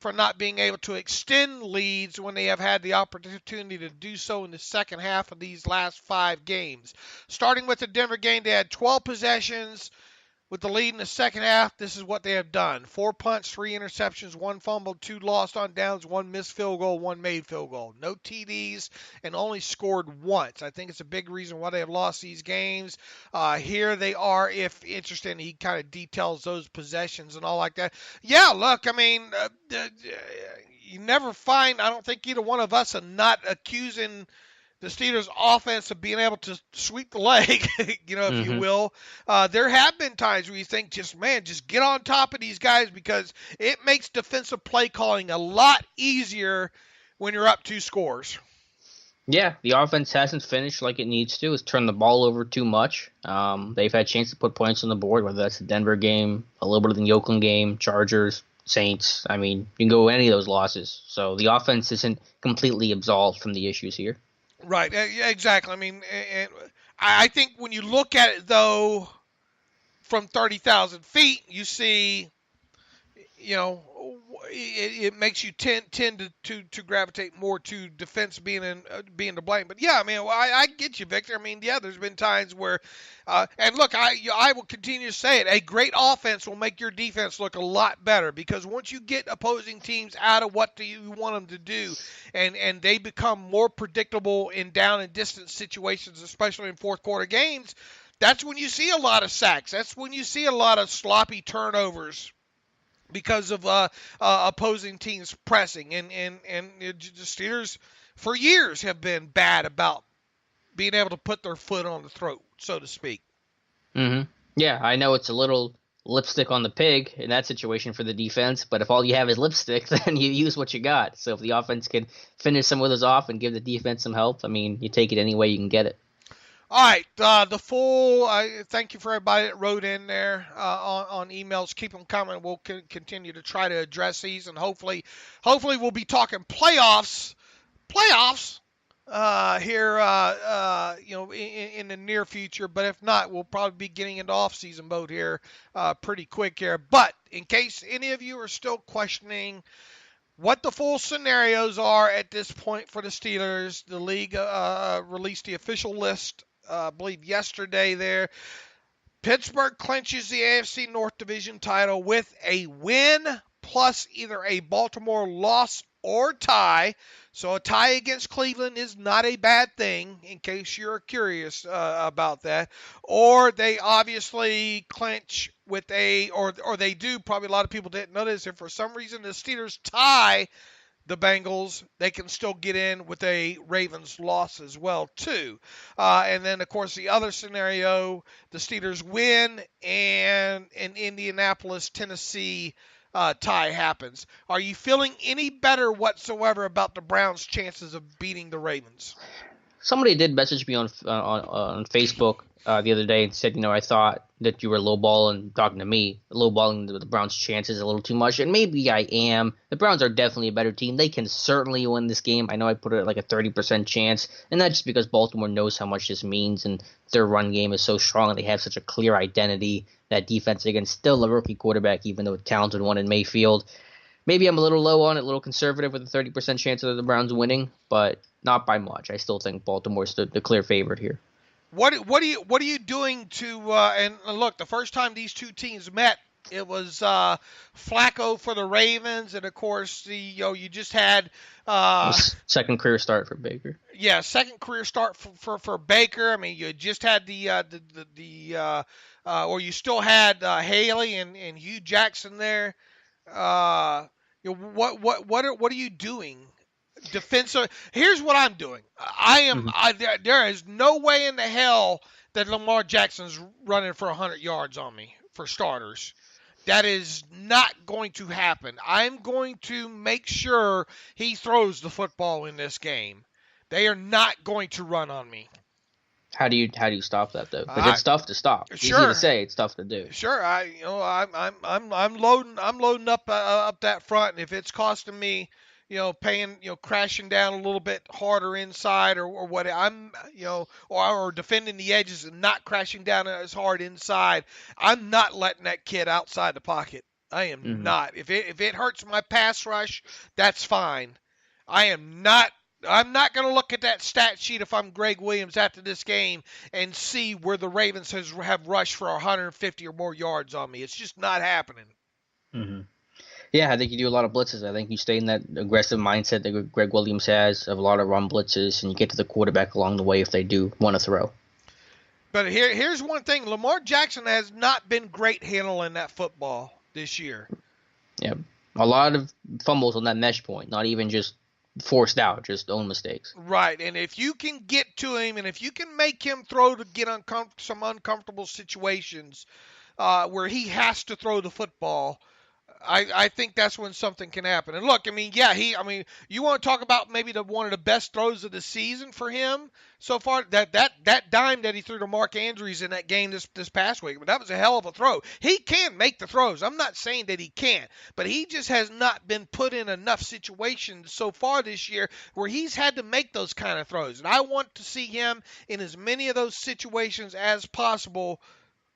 for not being able to extend leads when they have had the opportunity to do so in the second half of these last 5 games. Starting with the Denver game, they had 12 possessions. With the lead in the second half, this is what they have done. 4 punts, 3 interceptions, 1 fumble, 2 lost on downs, 1 missed field goal, 1 made field goal. No TDs and only scored once. I think it's a big reason why they have lost these games. Here they are, if interested. He kind of details those possessions and all like that. Yeah, look, I mean, you never find, I don't think either one of us are not accusing the Steelers' offense of being able to sweep the leg, if you will. There have been times where you think, just get on top of these guys, because it makes defensive play calling a lot easier when you're up 2 scores. Yeah, the offense hasn't finished like it needs to. It's turned the ball over too much. They've had a chance to put points on the board, whether that's the Denver game, a little bit of the Oakland game, Chargers, Saints. I mean, you can go with any of those losses. So the offense isn't completely absolved from the issues here. Right, yeah, exactly. I mean, and I think when you look at it, though, from 30,000 feet, you see, it makes you tend to gravitate more to defense being to blame. But yeah, I mean, I get you, Victor. I mean, yeah, there's been times where, and look, I will continue to say it. A great offense will make your defense look a lot better, because once you get opposing teams out of what do you want them to do, and they become more predictable in down and distance situations, especially in fourth quarter games, that's when you see a lot of sacks. That's when you see a lot of sloppy turnovers, because of opposing teams pressing. And the Steelers for years have been bad about being able to put their foot on the throat, so to speak. Mm-hmm. Yeah, I know it's a little lipstick on the pig in that situation for the defense, but if all you have is lipstick, then you use what you got. So if the offense can finish some of those off and give the defense some help, I mean, you take it any way you can get it. All right, thank you for everybody that wrote in there on emails. Keep them coming. We'll continue to try to address these, and hopefully we'll be talking playoffs here, in the near future. But if not, we'll probably be getting into off-season mode here pretty quick here. But in case any of you are still questioning what the full scenarios are at this point for the Steelers, the league released the official list, I believe yesterday there. Pittsburgh clinches the AFC North Division title with a win plus either a Baltimore loss or tie. So a tie against Cleveland is not a bad thing, in case you're curious about that. Or they obviously clinch with or they do, probably a lot of people didn't notice, if for some reason the Steelers tie the Bengals, they can still get in with a Ravens loss as well, too. And then, of course, the other scenario, the Steelers win and an Indianapolis, Tennessee tie happens. Are you feeling any better whatsoever about the Browns' chances of beating the Ravens? Somebody did message me on Facebook the other day and said, I thought that you were lowballing, talking to me, lowballing the Browns' chances a little too much, and maybe I am. The Browns are definitely a better team. They can certainly win this game. I know I put it at like a 30% chance, and that's just because Baltimore knows how much this means, and their run game is so strong, and they have such a clear identity. That defense against still a rookie quarterback, even though a talented one in Mayfield. Maybe I'm a little low on it, a little conservative with a 30% chance of the Browns winning, but not by much. I still think Baltimore's the clear favorite here. What are you doing to and look, the first time these two teams met, it was Flacco for the Ravens, and of course you just had second career start for Baker. Yeah, second career start for Baker. I mean, you just had or you still had Haley and Hugh Jackson there. What are you doing? Defensive. Here's what I'm doing. There is no way in the hell that Lamar Jackson's running for 100 yards on me, for starters. That is not going to happen. I'm going to make sure he throws the football in this game. They are not going to run on me. How do you stop that though? Because it's tough to stop. It's sure. Easy to say, it's tough to do. Sure, I'm loading up that front, and if it's costing me, crashing down a little bit harder inside or what or defending the edges and not crashing down as hard inside, I'm not letting that kid outside the pocket. I am not. If it hurts my pass rush, that's fine. I'm not going to look at that stat sheet if I'm Greg Williams after this game and see where the Ravens have rushed for 150 or more yards on me. It's just not happening. Mm-hmm. Yeah, I think you do a lot of blitzes. I think you stay in that aggressive mindset that Greg Williams has of a lot of run blitzes, and you get to the quarterback along the way if they do want to throw. But here's one thing. Lamar Jackson has not been great handling that football this year. Yeah. A lot of fumbles on that mesh point, not even just forced out, just own mistakes. Right, and if you can get to him and if you can make him throw to get some uncomfortable situations where he has to throw the football, I think that's when something can happen. And look, I mean, you want to talk about maybe one of the best throws of the season for him so far? That dime that he threw to Mark Andrews in that game this past week, but that was a hell of a throw. He can make the throws. I'm not saying that he can't, but he just has not been put in enough situations so far this year where he's had to make those kind of throws. And I want to see him in as many of those situations as possible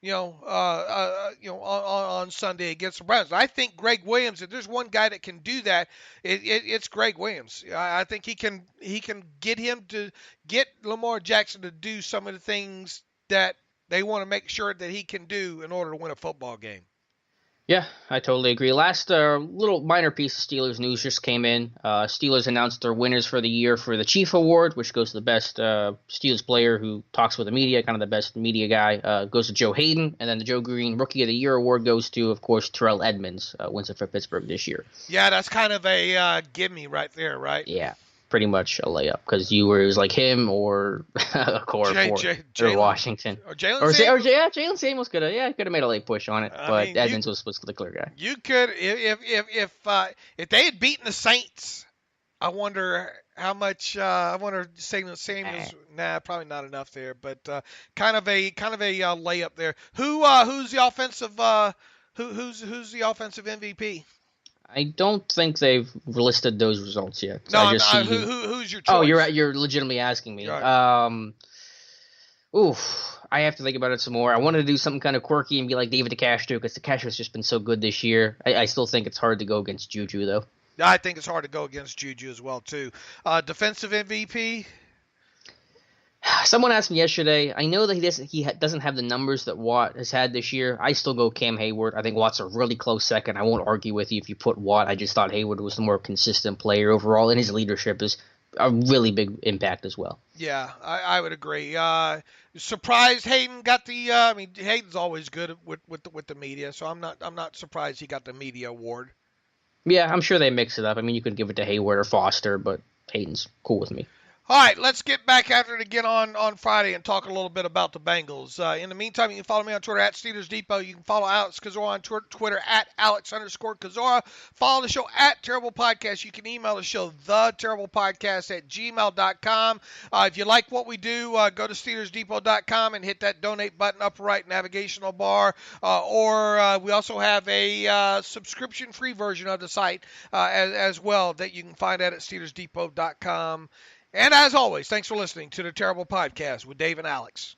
on Sunday against the Browns. I think Greg Williams, if there's one guy that can do that, it's Greg Williams. I think he can get him to get Lamar Jackson to do some of the things that they want to make sure that he can do in order to win a football game. Yeah, I totally agree. Last little minor piece of Steelers news just came in. Steelers announced their winners for the year for the Chief Award, which goes to the best Steelers player who talks with the media, kind of the best media guy, goes to Joe Hayden. And then the Joe Green Rookie of the Year award goes to, of course, Terrell Edmonds, wins it for Pittsburgh this year. Yeah, that's kind of a gimme right there, right? Yeah, pretty much a layup because it was like him or Washington or Jalen Samuels. Jalen Samuels could have made a late push on it, but Edmonds was the clear guy. You could if they had beaten the Saints, I wonder how much. I wonder Samuels. Nah, probably not enough there, but kind of a layup there. Who's the offensive who's the offensive MVP? I don't think they've listed those results yet. So no, who's your choice? Oh, you're legitimately asking me. Right. I have to think about it some more. I wanted to do something kind of quirky and be like David DeCastro because DeCastro's just been so good this year. I still think it's hard to go against Juju, though. I think it's hard to go against Juju as well, too. Defensive MVP? Someone asked me yesterday. I know that he doesn't have the numbers that Watt has had this year. I still go Cam Hayward. I think Watt's a really close second. I won't argue with you if you put Watt. I just thought Hayward was the more consistent player overall, and his leadership is a really big impact as well. Yeah, I would agree. Surprised Hayden got the. Hayden's always good with the media, so I'm not surprised he got the media award. Yeah, I'm sure they mix it up. I mean, you could give it to Hayward or Foster, but Hayden's cool with me. All right, let's get back after it again on Friday and talk a little bit about the Bengals. In the meantime, you can follow me on Twitter at Steelers Depot. You can follow Alex Kozora on Twitter at Alex_Kozora. Follow the show at Terrible Podcast. You can email the show, theterriblepodcast@gmail.com. If you like what we do, go to SteelersDepot.com and hit that donate button upper right navigational bar. Or we also have a subscription-free version of the site as well that you can find at SteelersDepot.com. And as always, thanks for listening to the Terrible Podcast with Dave and Alex.